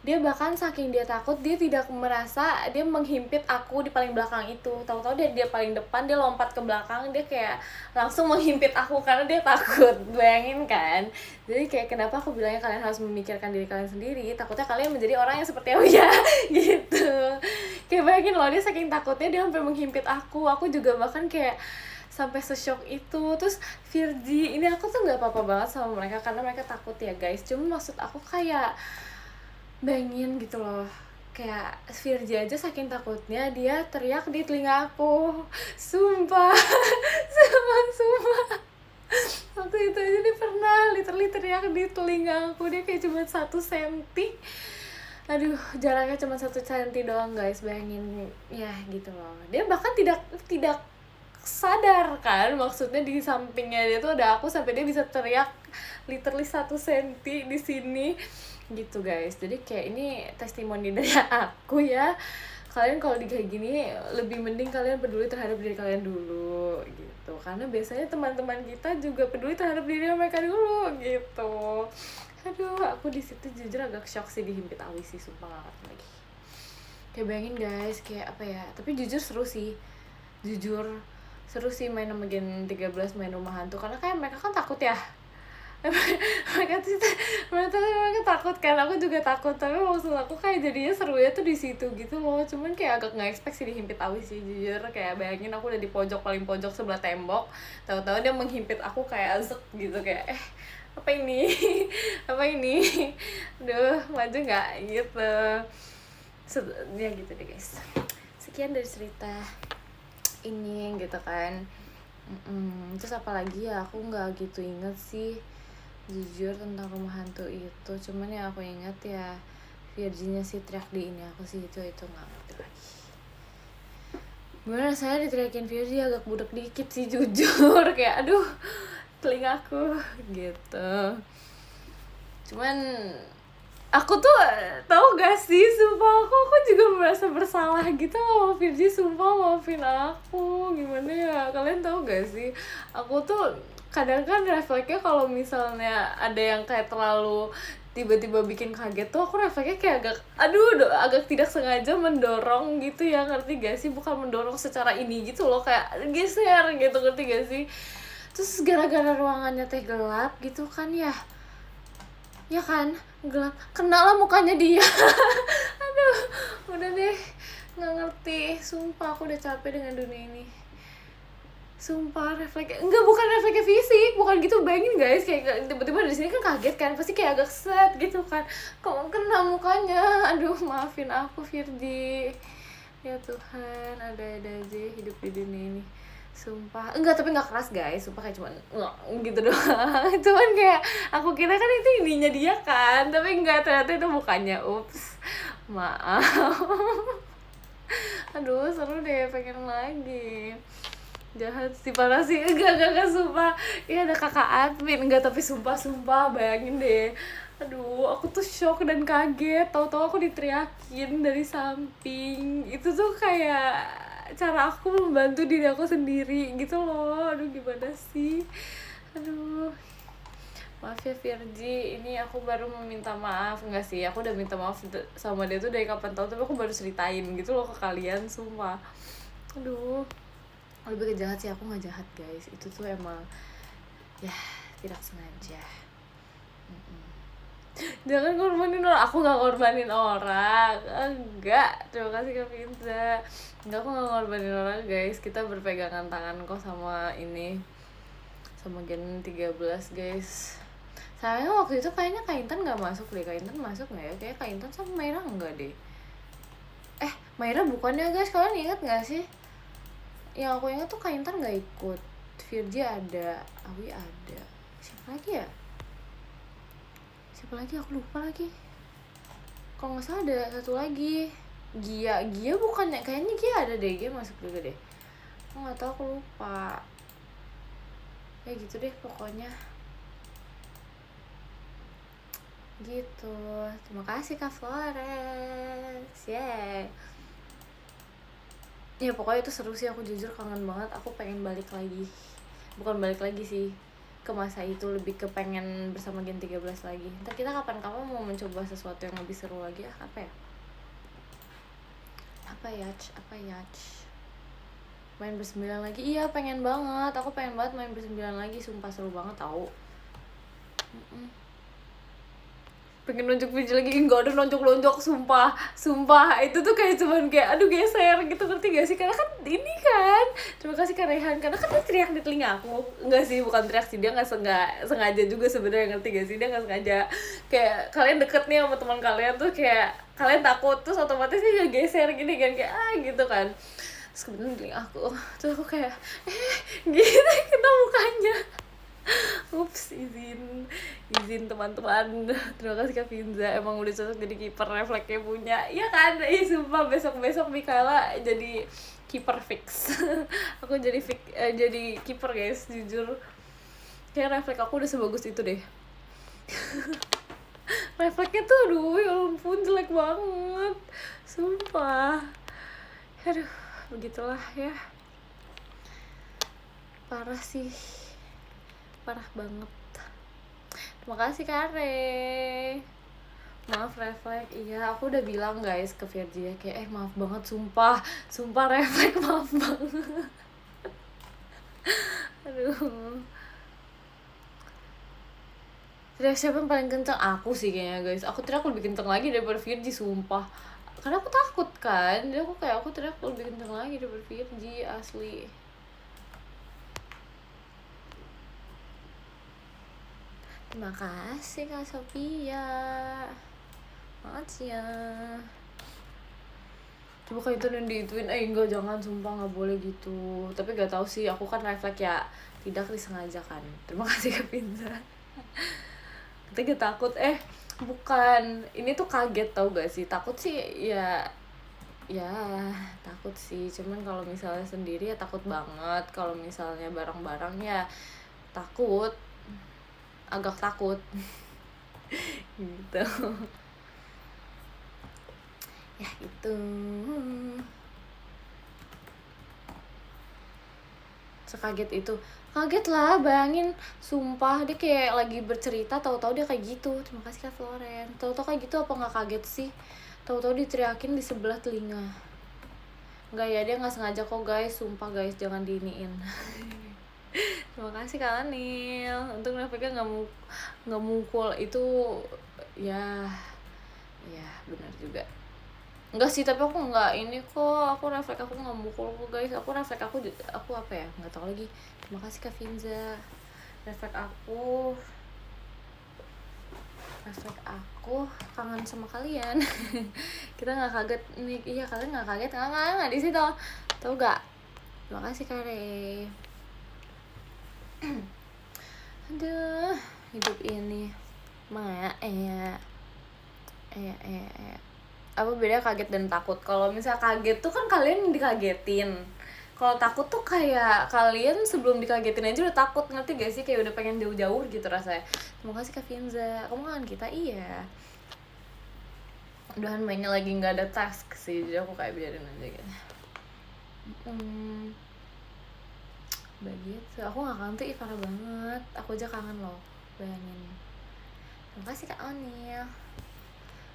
dia bahkan saking dia takut, dia tidak merasa dia menghimpit aku di paling belakang itu. Tahu-tahu dia paling depan, dia lompat ke belakang, dia kayak langsung menghimpit aku karena dia takut. Bayangin kan. Jadi kayak kenapa aku bilangnya kalian harus memikirkan diri kalian sendiri, takutnya kalian menjadi orang yang seperti Awia gitu. Kayak bayangin loh, dia saking takutnya dia sampai menghimpit aku juga bahkan kayak sampai se-shock itu. Terus Virgi, ini aku tuh nggak apa-apa banget sama mereka karena mereka takut ya guys, cuma maksud aku kayak bayangin gitu loh, kayak Virgi aja saking takutnya dia teriak di telinga aku, sumpah. sumpah waktu itu aja dia pernah literally teriak di telinga aku, dia kayak cuma 1 senti, aduh jaraknya cuma 1 senti doang guys, bayangin ya gitu loh. Dia bahkan tidak sadar kan, maksudnya di sampingnya dia tuh ada aku, sampai dia bisa teriak literally 1 senti di sini gitu guys. Jadi kayak ini testimoni dari aku ya, kalian kalau di kayak gini lebih mending kalian peduli terhadap diri kalian dulu gitu, karena biasanya teman-teman kita juga peduli terhadap diri mereka dulu gitu. Aduh, aku di situ jujur agak shock sih dihimpit Awi sih, sumpah gak ngerti lagi. Kayak bayangin guys, kayak apa ya, tapi jujur seru sih main sama Gen 13, main rumah hantu, karena kayak mereka kan takut ya. mereka takut kan, aku juga takut, tapi maksud aku kayak jadinya serunya tuh di situ gitu loh. Cuman kayak agak nggak expect sih dihimpit Awi sih, jujur. Kayak bayangin aku udah di paling pojok sebelah tembok, tahu-tahu dia menghimpit aku kayak azek gitu, kayak apa ini apa ini, aduh maju nggak gitu. Ya gitu deh guys, sekian dari cerita ini gitu kan. Terus apalagi ya, aku nggak gitu inget sih jujur tentang rumah hantu itu. Cuman yang aku ingat ya Virginia sih teriak di ini aku sih, itu nggak ngerti lagi gimana saya diteriakin Virgi, agak budek dikit sih jujur. Kayak aduh telingaku gitu. Cuman aku tuh tahu gak sih, sumpah aku juga merasa bersalah gitu sama Virgi, sumpah maafin aku. Gimana ya, kalian tahu gak sih, aku tuh kadang kan refleksnya kalau misalnya ada yang kayak terlalu tiba-tiba bikin kaget tuh, aku refleksnya kayak agak tidak sengaja mendorong gitu ya, ngerti gak sih? Bukan mendorong secara ini gitu loh, kayak geser gitu, ngerti gak sih? Terus gara-gara ruangannya teh gelap gitu kan ya kan, gelap, kena lah mukanya dia. Aduh, udah deh, nggak ngerti, sumpah aku udah capek dengan dunia ini. Sumpah refleks, enggak, bukan refleksnya fisik, bukan gitu, bayangin guys, kayak tiba-tiba dari sini kan kaget kan, pasti kayak agak set gitu kan, kok kena mukanya. Aduh, maafin aku Firdi, ya Tuhan, ada-ada aja hidup di dunia ini. Sumpah, enggak, tapi nggak keras guys, sumpah kayak cuman gitu doang. Cuman kayak aku kira kan itu ininya dia kan, tapi enggak, ternyata itu mukanya. Ups, maaf. Aduh, seru deh, pengen lagi. Jahat sih, parah sih. Enggak, sumpah. Iya, ada kakak admin, enggak, tapi sumpah bayangin deh. Aduh, aku tuh shock dan kaget, tahu-tahu aku diteriakin dari samping. Itu tuh kayak cara aku membantu diri aku sendiri gitu loh. Aduh, gimana sih, aduh, maaf ya Virgi, ini aku baru meminta maaf. Enggak sih, aku udah minta maaf sama dia tuh dari kapan tahu, tapi aku baru ceritain gitu loh ke kalian, sumpah. Aduh, lebih ke jahat sih, aku nggak jahat guys, itu tuh emang ya tidak sengaja. Jangan korbanin orang, aku nggak korbanin orang, enggak, terima kasih Kak Pinza. Enggak, aku nggak korbanin orang guys, kita berpegangan tangan kok sama ini, sama Gen 13 guys. Sayangnya waktu itu kayaknya Kak Intan nggak masuk deh. Kak Intan masuk nggak ya? Kayak Kak Intan sama Maira enggak deh. Maira bukannya guys, kalian ingat nggak sih? Yang aku ingat tuh Kak Intan nggak ikut, Virgi ada, Awi ada, siapa lagi ya? Aku lupa lagi. Kalau nggak salah ada satu lagi, Gia bukannya, kayaknya Gia ada deh, Gia masuk juga deh. Aku nggak tahu, aku lupa. Ya gitu deh pokoknya. Gitu. Terima kasih Kak Flores. Yeah. Ya pokoknya itu seru sih, aku jujur kangen banget. Aku pengen balik lagi. Bukan balik lagi sih ke masa itu, lebih ke pengen bersama Gen 13 lagi. Ntar kita kapan-kapan mau mencoba sesuatu yang lebih seru lagi. Apa ya? Main bersembilan lagi. Iya, pengen banget. Aku pengen banget main bersembilan lagi. Sumpah seru banget tau. Pengen nonjok biji lagi, enggak ada nonjok-nonjok, sumpah itu tuh kayak cuman kayak aduh geser gitu, ngerti gak sih? Karena kan ini kan, terima kasih Kak Rehan, karena kan dia teriak di telinga aku. Enggak sih, bukan teriak sih, dia nggak sengaja juga sebenarnya, ngerti gak sih? Dia nggak sengaja, kayak kalian deket nih sama teman kalian tuh, kayak kalian takut terus otomatis dia geser gini kan, kayak gitu kan. Terus kebetulan di telinga aku, terus aku kayak gitu kena mukanya. Ups, izin teman-teman. Terima kasih Kak Finza, emang udah cocok jadi kiper, refleksnya punya. Iya kan? Sumpah besok Mikaela jadi kiper fix. Aku jadi kiper guys, jujur. Kayak refleks aku udah sebagus itu deh. Refleksnya tuh aduh ya ampun jelek banget. Sumpah. Aduh, begitulah ya. Parah sih. Parah banget. Terima kasih Kare. Maaf refleks. Iya, aku udah bilang guys ke Virgi ya, kayak maaf banget, sumpah refleks, maaf banget. Aduh. Teriak siapa yang paling kencang? Aku sih kayaknya guys. Aku teriak lebih kencang lagi daripada Virgi, sumpah. Karena aku takut kan. Jadi aku teriak lebih kencang lagi daripada Virgi, asli. Terima kasih Kak Sophia. Makasih ya. Coba Kak itu yang diituin, enggak, jangan, sumpah nggak boleh gitu. Tapi nggak tahu sih, aku kan refleks ya, tidak disengajakan. Terima kasih Kak Pinza. Kita takut, bukan, ini tuh kaget tau gak sih? Takut sih ya takut sih. Cuman kalau misalnya sendiri ya takut banget. Kalau misalnya bareng-bareng ya takut, agak takut. Gitu ya, gitu. Sekaget itu, kaget lah, bayangin, sumpah dia kayak lagi bercerita, tahu-tahu dia kayak gitu. Terima kasih Kak Floren. Tahu-tahu kayak gitu, apa nggak kaget sih? Tahu-tahu diteriakin di sebelah telinga. Nggak ya, dia nggak sengaja kok guys, sumpah guys, jangan diiniin. Terima kasih Kak Anil. Untuk refleksnya nggak mukul itu ya benar juga. Enggak sih, tapi aku nggak ini kok. Aku refleks aku nggak mukul kok guys. Aku refleks aku apa ya? Nggak tahu lagi. Terima kasih Kak Finza. Refleks aku kangen sama kalian. Kita nggak kaget nih. Iya, kalian nggak kaget nggak di situ. Tahu gak? Terima kasih Kare. Aduh, hidup ini apa beda kaget dan takut? Kalau misal kaget tuh kan kalian dikagetin. Kalau takut tuh kayak kalian sebelum dikagetin aja udah takut, ngerti gak sih? Kayak udah pengen jauh-jauh gitu rasanya. Terima kasih Kak Finza. Kamu kan kita iya. Udahan mainnya lagi nggak ada task sih, jadi aku kayak biarin aja gitu. Begitu. Aku nggak kangen tuh, parah banget. Aku aja kangen loh, bayangin. Terima kasih Kak Onil.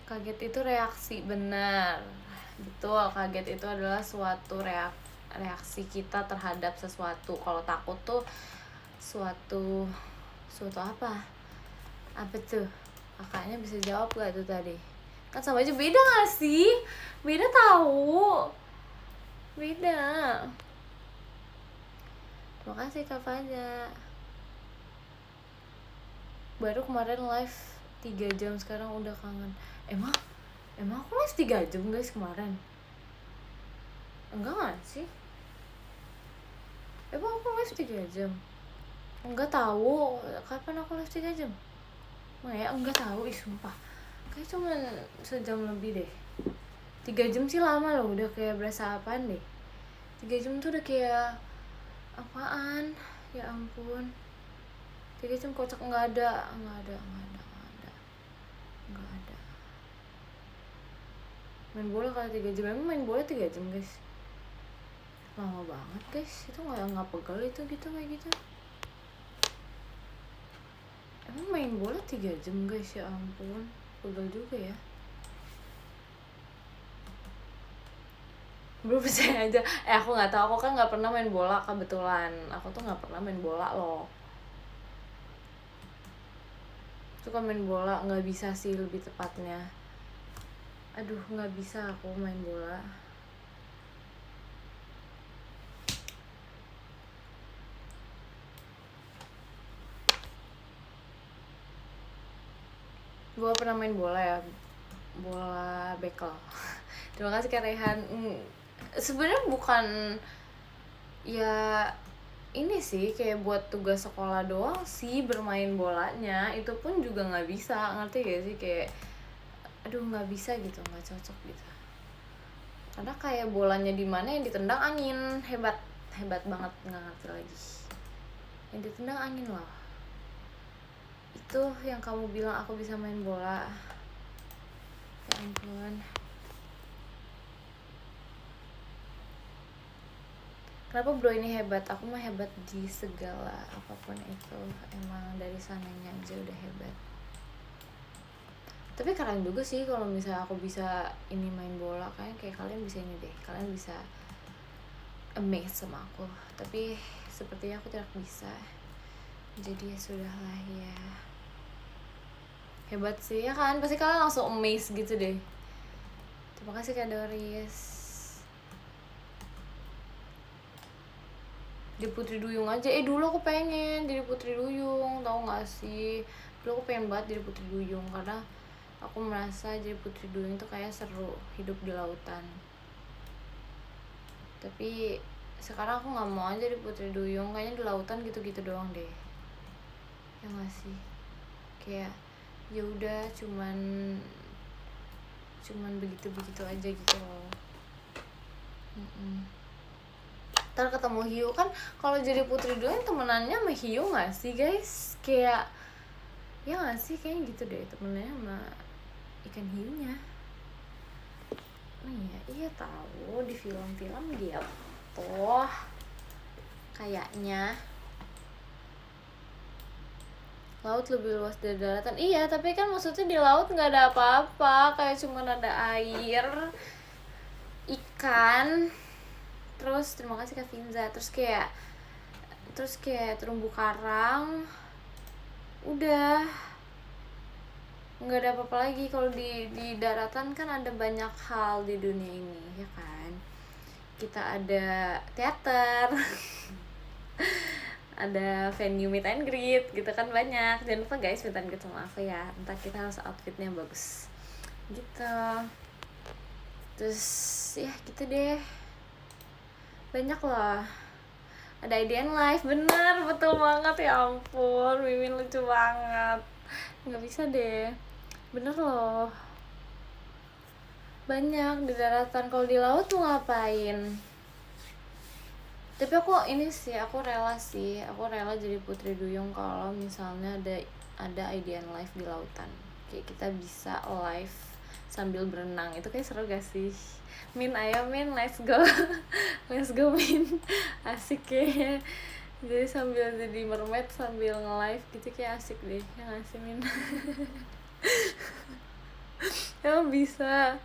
Kaget itu reaksi, benar, betul. Kaget itu adalah suatu reaksi kita terhadap sesuatu. Kalau takut tuh suatu apa tuh? Kakaknya bisa jawab gak tuh tadi? Kan sama aja, beda gak sih? Beda tahu, beda. Terima kasih Kak Faja. Baru kemarin live 3 jam, sekarang udah kangen. Emang aku live 3 jam guys kemarin? Enggak gak sih? Emang aku live 3 jam? Enggak tahu, kapan aku live 3 jam? Enggak tahu, sumpah. Kayak cuma sejam lebih deh. 3 jam sih lama loh, udah kayak berasa apaan deh. 3 jam tuh udah kayak apaan? Ya ampun. 3 jam kocak, enggak ada. Main bola kali 3 jam, emang main bola 3 jam guys? Lama banget guys, itu nggak pegal itu gitu kayak gitu. Emang main bola 3 jam guys, ya ampun, pegal juga ya. Belum percaya aja. Aku nggak tahu, aku kan nggak pernah main bola kebetulan. Aku tuh nggak pernah main bola loh. Suka main bola nggak bisa sih, lebih tepatnya. Aduh, nggak bisa aku main bola. Gue pernah main bola ya, bola bekel. Terima kasih Kak Rehan. Sebenarnya bukan ya ini sih, kayak buat tugas sekolah doang sih bermain bolanya. Itu pun juga nggak bisa, ngerti gak sih? Kayak aduh nggak bisa gitu, nggak cocok gitu. Karena kayak bolanya di mana yang ditendang angin, hebat banget, nggak ngerti lagi. Yang ditendang angin loh. Itu yang kamu bilang aku bisa main bola. Ya ampun. Kenapa bro ini hebat? Aku mah hebat di segala apapun itu. Emang dari sananya aja udah hebat. Tapi keren juga sih kalau misalnya aku bisa ini main bola. Kayak kalian bisa ini deh. Kalian bisa amazed sama aku. Tapi sepertinya aku tidak bisa. Jadi ya sudahlah ya. Hebat sih ya kan? Pasti kalian langsung amazed gitu deh. Terima kasih Kak Doris. Di Putri Duyung aja. Dulu aku pengen jadi Putri Duyung, tau gak sih? Dulu aku pengen banget jadi Putri Duyung karena aku merasa jadi Putri Duyung itu kayak seru, hidup di lautan. Tapi sekarang aku nggak mau aja jadi Putri Duyung, kayaknya di lautan gitu-gitu doang deh. Ya nggak sih? Kayak ya udah cuman begitu aja gitu loh. Ntar ketemu hiu kan, kalau jadi Putri Duyung temenannya sama hiu nggak sih guys? Kayak ya nggak sih, kayaknya gitu deh, temenannya sama ikan hiunya. Iya tahu di film-film gitu kayaknya. Laut lebih luas dari daratan. Iya, tapi kan maksudnya di laut nggak ada apa-apa, kayak cuma ada air, ikan. Terus terima kasih Kak Finza. Terus kayak terus kayak terumbu karang, udah nggak ada apa-apa lagi. Kalau di daratan kan ada banyak hal di dunia ini ya kan, kita ada teater ada venue meet and greet gitu kan, banyak. Jangan lupa guys meet and greet sama aku ya, entar kita harus outfitnya bagus gitu. Terus ya gitu deh, banyak loh. Ada IDN Live, bener, betul banget, ya ampun Mimin lucu banget, nggak bisa deh, bener loh, banyak di daratan. Kalau di laut tuh ngapain? Tapi aku ini sih, aku rela jadi Putri Duyung kalau misalnya ada IDN Live di lautan, kayak kita bisa live sambil berenang. Itu kayak seru gak sih? Min, ayo Min, let's go let's go Min, asik ya. Jadi sambil jadi mermaid sambil nge-live gitu kayak asik deh, ya gak sih Min? Emang bisa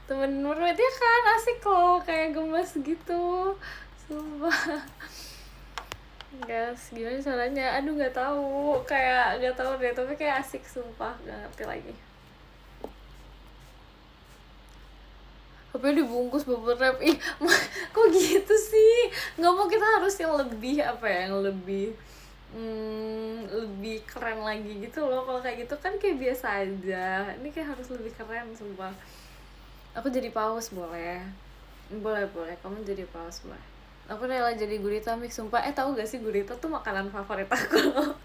temen mermaid ya kan, asik loh, kayak gemes gitu, sumpah. Guys, gimana caranya? Aduh nggak tahu deh, tapi kayak asik sumpah, nggak ngerti lagi. Tapi dibungkus bubble wrap, ih kok gitu sih? Nggak mau, kita harus yang lebih apa ya, yang lebih lebih keren lagi gitu loh. Kalau kayak gitu kan kayak biasa aja, ini kayak harus lebih keren sumpah. Aku jadi paus boleh, kamu jadi paus boleh. Aku rela jadi gurita mix sumpah. Tahu gak sih, gurita tuh makanan favorit aku loh.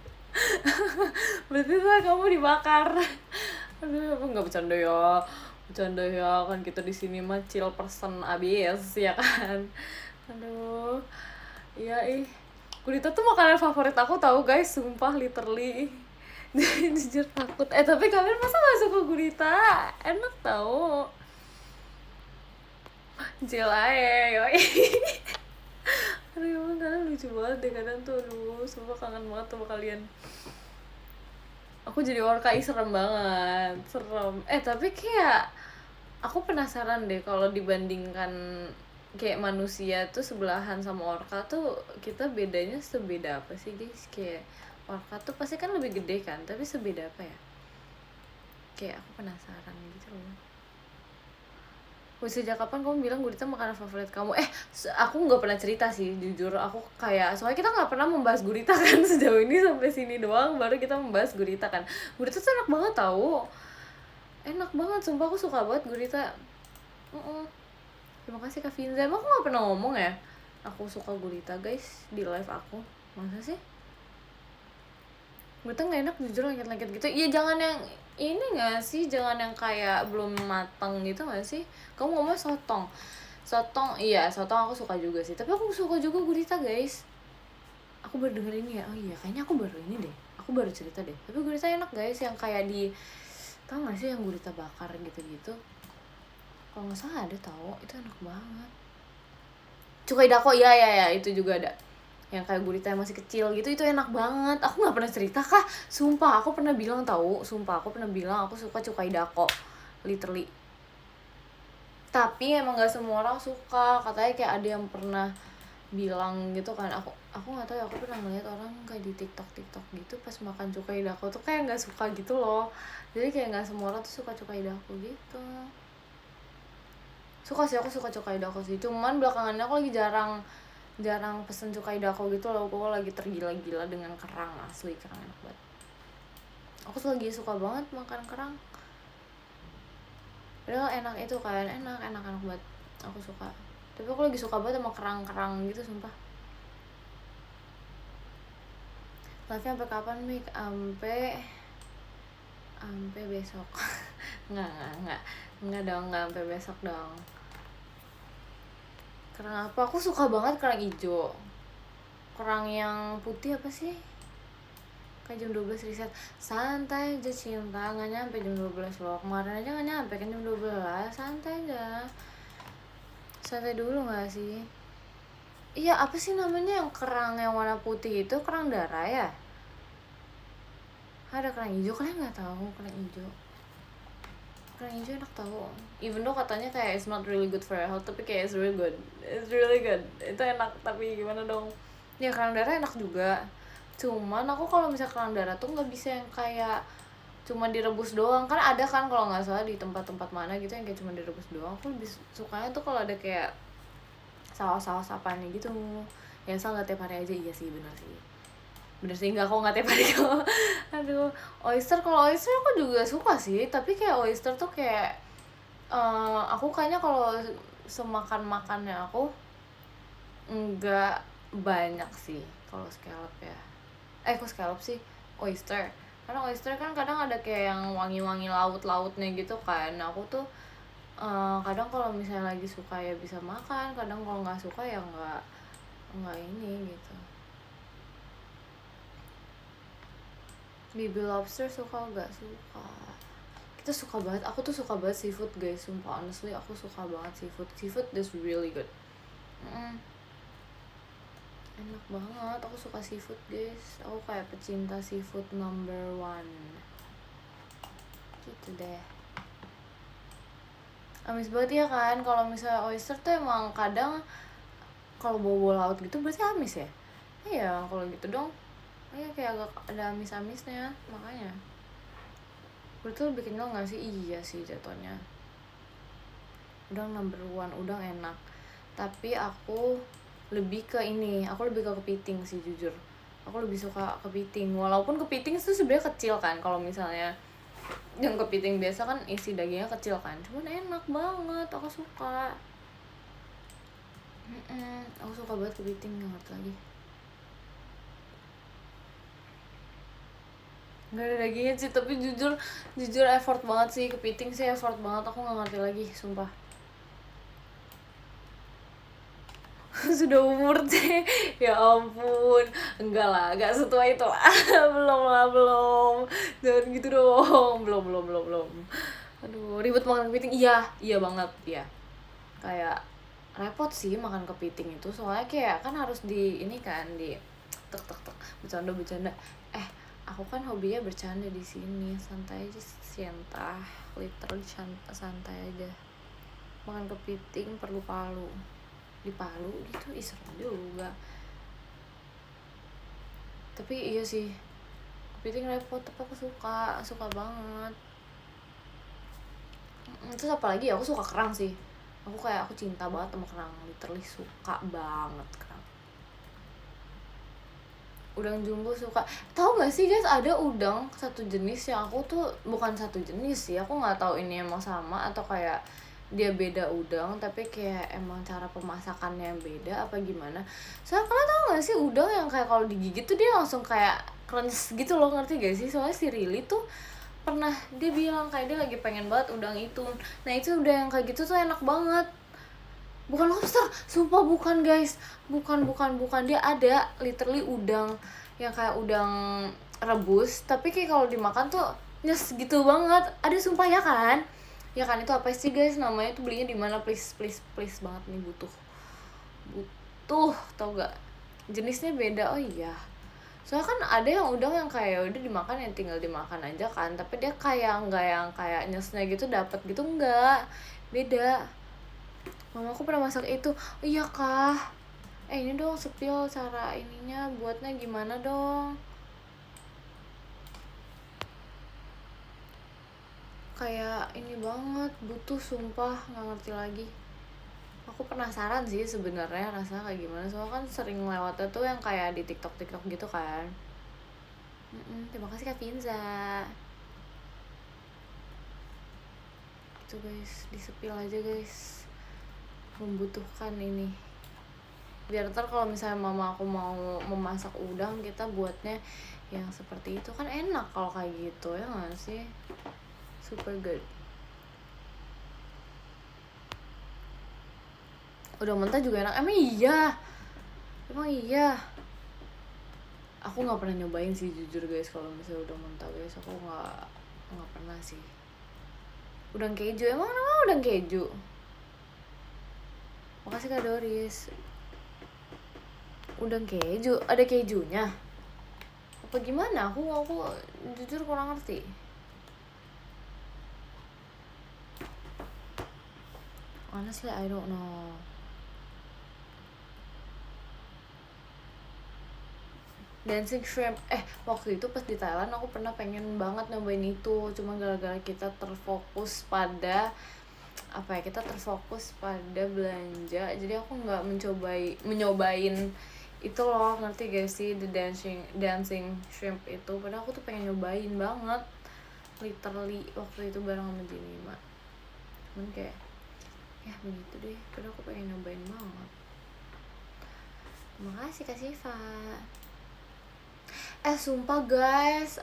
Berarti tuh kamu dibakar. Aduh, aku nggak bercanda ya, kan kita di sini mah chill person abis ya kan. Aduh, iya gurita tuh makanan favorit aku tahu guys, sumpah, literally. Jujur takut. Tapi kalian masa gak suka gurita? Enak tau. Chill aja, yoi. Aduh, emang kalian lucu banget deh kadang tuh. Aduh, sumpah kangen banget sama kalian. Aku jadi orca, serem banget, serem. Tapi kayak aku penasaran deh, kalau dibandingkan kayak manusia tuh sebelahan sama orca tuh, kita bedanya sebeda apa sih guys? Kayak orca tuh pasti kan lebih gede kan, tapi sebeda apa ya? Kayak aku penasaran gitu loh. Sejak kapan kamu bilang gurita makanan favorit kamu? Aku nggak pernah cerita sih, jujur. Aku kayak, soalnya kita nggak pernah membahas gurita kan sejauh ini, sampai sini doang baru kita membahas gurita kan. Gurita tuh enak banget tau, enak banget sumpah, aku suka banget gurita. Terima kasih Kak Finza. Emang aku nggak pernah ngomong ya aku suka gurita guys di live aku? Masa sih? Gurita nggak enak jujur, lengket-lengket gitu. Iya, jangan yang ini nggak sih, jangan yang kayak belum matang gitu nggak sih? Kamu ngomong sotong, iya sotong aku suka juga sih, tapi aku suka juga gurita guys. Aku baru denger ini ya, oh iya kayaknya aku baru ini deh, aku baru cerita deh. Tapi gurita enak guys, yang kayak tau nggak sih yang gurita bakar gitu-gitu? Kalau nggak salah ada tau, itu enak banget. Cukai dako, ya itu juga ada. Yang kayak gurita yang masih kecil gitu, itu enak banget. Aku nggak pernah cerita kah? Sumpah aku pernah bilang tahu, aku suka cukai dako, literally. Tapi emang nggak semua orang suka, katanya kayak ada yang pernah bilang gitu kan. Aku nggak tahu ya, aku pernah ngeliat orang kayak di TikTok gitu pas makan cukai dako tuh kayak nggak suka gitu loh. Jadi kayak nggak semua orang tuh suka cukai dako gitu. Suka sih, aku suka cukai dako sih, cuman belakangannya aku lagi jarang pesen cukai dako gitu loh. Aku lagi tergila-gila dengan kerang, asli kerang enak banget. Aku tuh lagi suka banget makan kerang, padahal enak itu kan, enak banget, aku suka. Tapi aku lagi suka banget sama kerang gitu sumpah. Live-nya sampai kapan Mik? Sampai besok. Enggak dong, enggak sampai besok dong. Kerang apa? Aku suka banget kerang hijau. Kerang yang putih apa sih? Kayak jam 12 riset. Santai aja cinta, nggak nyampe jam 12 loh. Kemarin aja nggak nyampe kan jam 12. Santai aja. Santai dulu nggak sih? Iya, apa sih namanya yang kerang yang warna putih itu? Kerang darah ya? Ada kerang hijau, kalian nggak tahu kerang hijau? Kerang hijau enak tau, even though katanya kayak it's not really good for your health, tapi kayak it's really good. Itu enak, tapi gimana dong, Ya kerang darah enak juga, cuman aku kalau misalnya kerang darah tuh nggak bisa yang kayak cuma direbus doang. Kan ada kan kalau nggak salah di tempat-tempat mana gitu yang kayak cuma direbus doang. Aku lebih sukanya tuh kalau ada kayak saus-saus apanya gitu. Ya asal nggak tiap hari aja. Iya sih, bener sih, nggak, aku nggak tiap hari kok. Aduh, kalau oyster aku juga suka sih, tapi kayak oyster tuh kayak aku kayaknya kalau semakan makannya aku nggak banyak sih kalau scallop ya. Kok scallop sih, oyster. Karena oyster kan kadang ada kayak yang wangi-wangi laut-lautnya gitu kan. Nah, aku tuh kadang kalau misalnya lagi suka ya bisa makan, kadang kalau nggak suka ya nggak ini gitu. Baby lobster suka nggak suka? Kita suka banget, aku tuh suka banget seafood guys, sumpah, honestly aku suka banget seafood is really good. Enak banget, aku suka seafood guys, aku kayak pecinta seafood number one gitu deh. Amis banget ya kan, kalau misalnya oyster tuh emang kadang kalau bau-bau laut gitu berarti amis ya. Iya kalau gitu dong, kayak agak ada amis-amisnya, makanya berarti lebih kenyal nggak sih? Iya sih jatuhnya. Udang number one, udang enak, tapi aku lebih ke ini, aku lebih ke kepiting sih jujur. Aku lebih suka kepiting, walaupun kepiting itu sebenarnya kecil kan. Kalau misalnya yang kepiting biasa kan isi dagingnya kecil kan, cuman enak banget, aku suka. Aku suka banget kepiting, nggak ngerti lagi. Nggak ada dagingnya sih, tapi jujur effort banget sih kepiting sih, effort banget, aku nggak ngerti lagi sumpah. Sudah umur sih, ya ampun, enggak lah, enggak setua itu lah. belum, jangan gitu dong, belum. Aduh, ribet makan kepiting. Iya banget ya, kayak repot sih makan kepiting itu, soalnya kayak kan harus di ini kan, di tek bercanda. Aku kan hobinya bercanda di sini, santai aja Sienta, literally santai aja. Makan kepiting perlu palu, di Palu gitu, serem juga. Tapi iya sih, kepiting repot, tapi aku suka banget. Terus apalagi ya, aku suka kerang sih. Aku cinta banget sama kerang, literally suka banget kerang. Udang jumbo suka. Tahu nggak sih guys, ada udang satu jenis yang aku tuh, bukan satu jenis sih, aku nggak tahu ini emang sama atau kayak dia beda udang, tapi kayak emang cara pemasakannya yang beda apa gimana. Soalnya kalian tahu nggak sih udang yang kayak kalau digigit tuh dia langsung kayak crunch gitu loh, ngerti gak sih? Soalnya si Rili tuh pernah dia bilang kayak dia lagi pengen banget udang itu. Nah itu udah yang kayak gitu tuh enak banget. Bukan lobster, sumpah bukan guys, bukan, dia ada literally udang yang kayak udang rebus, tapi kayak kalau dimakan tuh nyes gitu banget, ada sumpah ya kan. Itu apa sih guys namanya tuh, belinya di mana, please banget nih, butuh tau gak, jenisnya beda. Oh iya, soalnya kan ada yang udang yang kayak udah dimakan, yang tinggal dimakan aja kan, tapi dia kayak nggak yang kayak nyesnya gitu dapet gitu, enggak, beda. Mama aku pernah masak itu. Oh, iya kah? Ini dong spill cara ininya buatnya gimana dong? Kayak ini banget, butuh sumpah, nggak ngerti lagi. Aku penasaran sih sebenarnya rasanya kayak gimana, soalnya kan sering lewatnya tuh yang kayak di TikTok gitu kan. Terima kasih Kak Pinza. Itu guys, di spill aja guys. Membutuhkan ini. Biar ntar kalau misalnya mama aku mau memasak udang, kita buatnya yang seperti itu kan enak kalau kayak gitu ya nggak sih, super good. Udang mentah juga enak, emang iya. Aku nggak pernah nyobain sih jujur guys, kalau misalnya udang mentah guys, aku nggak pernah sih. Udang keju, emang udang keju. Makasih Kak Doris. Udang keju, ada kejunya apa gimana? Aku jujur kurang ngerti. Honestly I don't know. Dancing shrimp. Waktu itu pas di Thailand aku pernah pengen banget nyobain itu, cuma gara-gara kita terfokus pada belanja, jadi aku nggak mencobain itu loh, ngerti gak sih, the dancing shrimp itu. Padahal aku tuh pengen nyobain banget, literally waktu itu bareng sama Jinima. Cuman kayak ya begitu deh, padahal aku pengen nyobain banget. Makasih Kak Siva. Sumpah guys,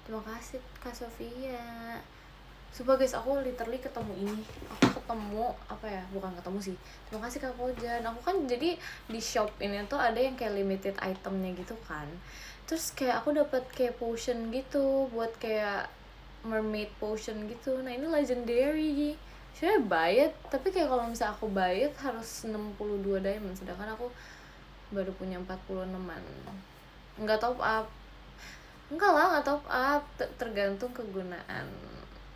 terima kasih Kak Sofia. Sumpah guys, aku literally ketemu ini. Bukan ketemu sih. Terima kasih Kak Pojan. Aku kan jadi di shop ini tuh ada yang kayak limited itemnya gitu kan. Terus kayak aku dapat kayak potion gitu, buat kayak mermaid potion gitu. Nah ini legendary. Saya buy it, tapi kayak kalau misalnya aku buy it harus 62 diamond, sedangkan aku baru punya 46-an. Nggak top up. Tergantung kegunaan.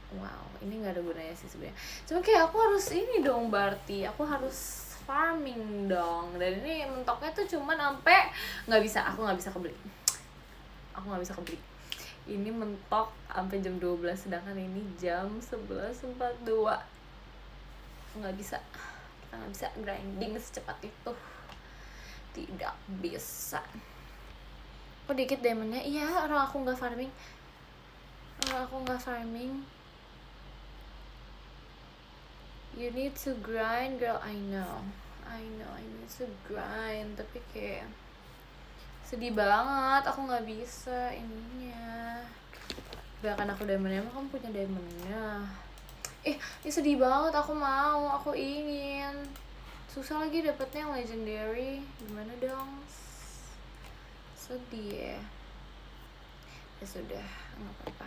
Wow, ini nggak ada gunanya sih sebenarnya. Cuma kayak aku harus ini dong, berarti aku harus farming dong. Dan ini mentoknya tuh cuman sampai aku nggak bisa kebeli. Ini mentok sampai jam 12, sedangkan ini jam 11.42. Kita nggak bisa grinding secepat itu. Tidak bisa. Kok dikit diamondnya? Iya, orang aku nggak farming. You need to grind, girl. I know I need to grind, tapi kayak sedih banget, aku nggak bisa ininya. Bahkan aku diamondnya, emang kamu punya diamondnya. Ini sedih banget, aku ingin. Susah lagi dapetnya yang legendary. Gimana dong? Sedih ya. Ya sudah, nggak apa-apa.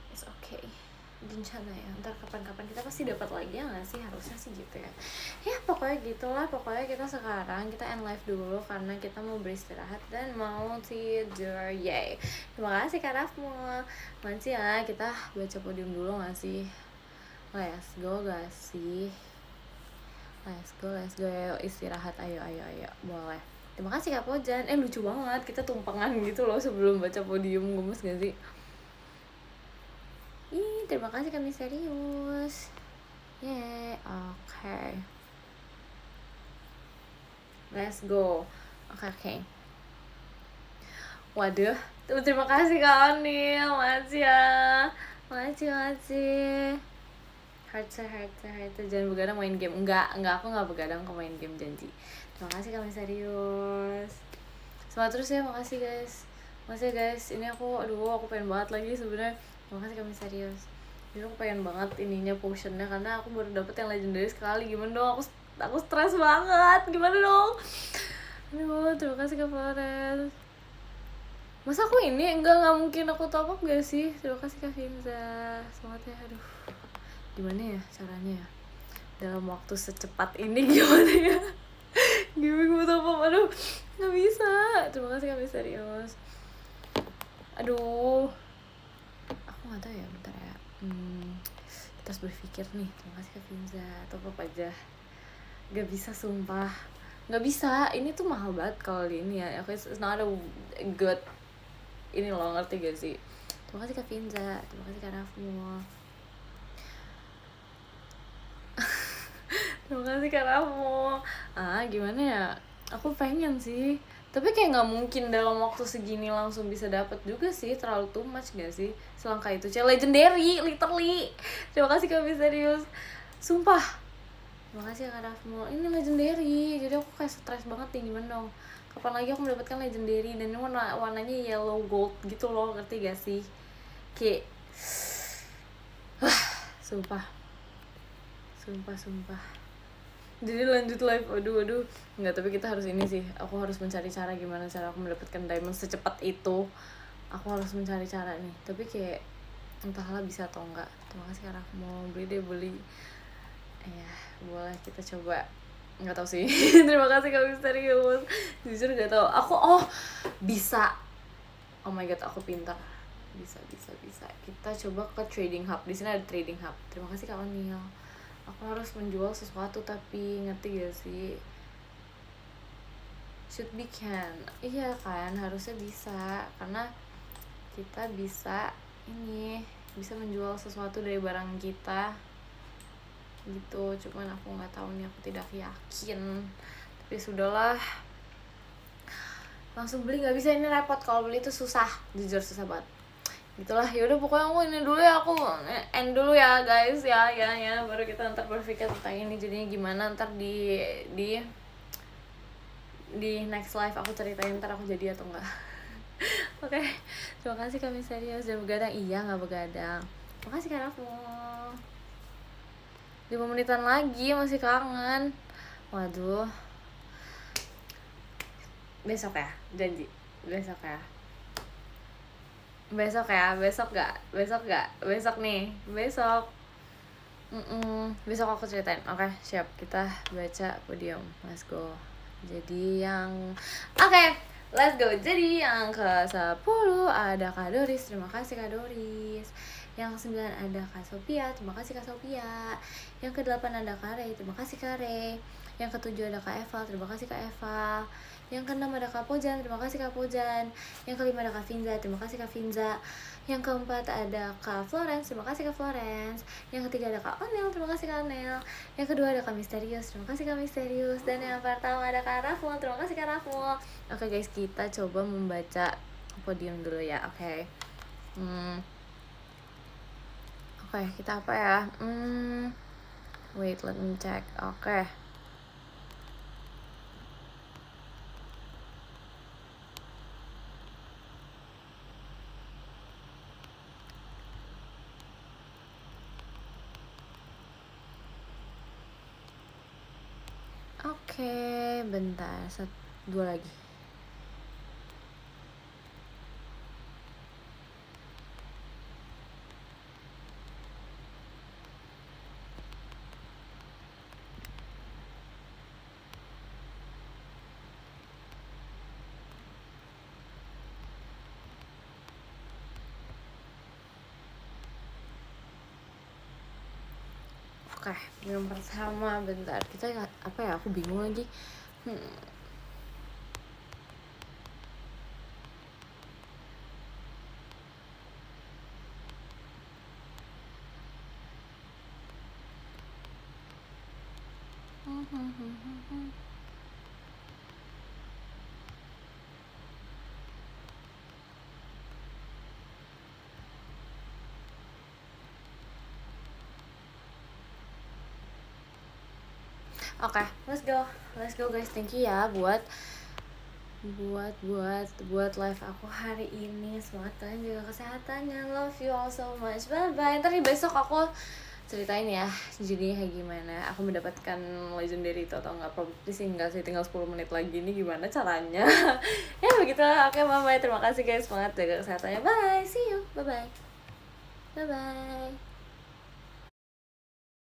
It's okay. Rencana ya, ntar kapan-kapan kita pasti dapat lagi ya nggak sih, harusnya sih gitu ya. Ya pokoknya gitulah, kita sekarang end live dulu karena kita mau beristirahat dan mau tidur. Yay, terima kasih Kak Rafmu. Nanti ya kita baca podium dulu nggak sih? Let's go gak sih? Let's go ayo istirahat, ayo boleh. Terima kasih Kak Pojan. Lucu banget kita tumpengan gitu loh sebelum baca podium, gemes gak sih? Terima kasih kami serius. Okay. Let's go. Okay. Waduh, terima kasih Kak Anil. Makasih ya. Makasih. Heart. Jangan begadang main game. Enggak, aku nggak begadang, aku main game, janji. Terima kasih kami serius. Semangat terus ya, makasih guys. Ini aku pengen banget lagi sebenarnya. Terima kasih kami serius. Jadi aku pengen banget ininya potionnya karena aku baru dapet yang legendary sekali. Gimana dong? Aku stres banget. Gimana dong? Aduh, terima kasih Kak Flores. Masa aku ini enggak mungkin aku top up gak sih? Terima kasih Kak Finza. Semangat ya. Aduh. Gimana ya caranya ya? Dalam waktu secepat ini gimana ya? Gimana gue top up? Aduh, nggak bisa. Terima kasih kami serius. Aduh, aku nggak tahu ya, bentar ya. Kita harus berpikir nih. Terima kasih Kak Finza. Top up aja. Gak bisa sumpah. Gak bisa. Ini tuh mahal banget kalau ini ya. It's not a good. Ini loh, ngerti gak sih? Terima kasih Kak Finza. Terima kasih Kak Rafmu. Terima kasih Kak Rafmu. Gimana ya? Aku pengen sih, tapi kayak nggak mungkin dalam waktu segini langsung bisa dapat juga sih, terlalu too much gak sih? Selangkah itu legendary, literally. Terima kasih Kak serius, sumpah. Terima kasih Kak Rafmu. Ini legendary, jadi aku kayak stres banget nih, gimana dong? Kapan lagi aku mendapatkan legendary dan ini warnanya yellow gold gitu loh, ngerti gak sih? Kayak sumpah. Jadi lanjut live, aduh nggak, tapi kita harus ini sih, aku harus mencari cara gimana cara aku mendapatkan diamond secepat itu. Aku harus mencari cara nih, tapi kayak entahlah bisa atau enggak. Terima kasih karena aku mau beli ya, boleh kita coba, nggak tahu sih. Terima kasih kak misterius, jujur nggak tahu aku. Bisa, oh my god, aku pintar. Bisa kita coba ke trading hub, di sini ada trading hub. Terima kasih Kak Anil. Aku harus menjual sesuatu, tapi ngerti gak sih? should be can. Iya kan, harusnya bisa, karena kita bisa bisa menjual sesuatu dari barang kita gitu. Cuman aku nggak tahu nih, aku tidak yakin, tapi sudahlah, langsung beli nggak bisa, ini repot. Kalau beli itu susah, jujur susah banget gitulah. Yaudah pokoknya aku ini dulu ya, aku end dulu ya guys, ya baru kita ntar berpikir tentang ini jadinya gimana. Ntar di next live aku ceritain ntar aku jadi atau enggak. Oke, terima kasih kami serius. Udah begadang? Iya, nggak begadang. Makasih Kak Rafu. 5 menitan lagi, masih kangen. Waduh, besok ya, janji besok ya. Besok nih, besok. Besok aku ceritain. Oke, siap. Kita baca podium. Let's go. Jadi let's go. Jadi yang ke-10 ada Kak Doris. Terima kasih Kak Doris. Yang ke-9 ada Kak Sophia. Terima kasih Kak Sophia. Yang ke-8 ada Kak Rey. Terima kasih Kak Rey. Yang ke-7 ada Kak Eva. Terima kasih Kak Eva. Yang ke-6 ada Kak Pojan. Terima kasih Kak Pojan. Yang ke-5 ada Kak Finza. Terima kasih Kak Finza. Yang ke-4 ada Kak Florence. Terima kasih Kak Florence. Yang ke-3 ada Kak Onel. Terima kasih Kak Onel. Yang ke-2 ada Kak Misterius. Terima kasih Kak Misterius. Dan yang pertama ada Kak Raful. Terima kasih Kak Raful. Oke guys, kita coba membaca podium dulu ya. Oke, kita apa ya? Wait, let me check. Oke. Oke, bentar, 2 lagi. Oke, yang pertama, bentar, kita apa ya? Aku bingung lagi. Oke, let's go guys. Thank you ya buat live aku hari ini. Semangat kalian juga kesehatannya. Love you all so much. Bye bye. Ntar besok aku ceritain ya jadinya kayak gimana aku mendapatkan legendary itu atau enggak. Probably sih enggak sih, tinggal 10 menit lagi. Ini gimana caranya? Ya begitu. Oke, bye bye. Terima kasih guys. Semangat jaga kesehatannya. Bye. See you. Bye bye.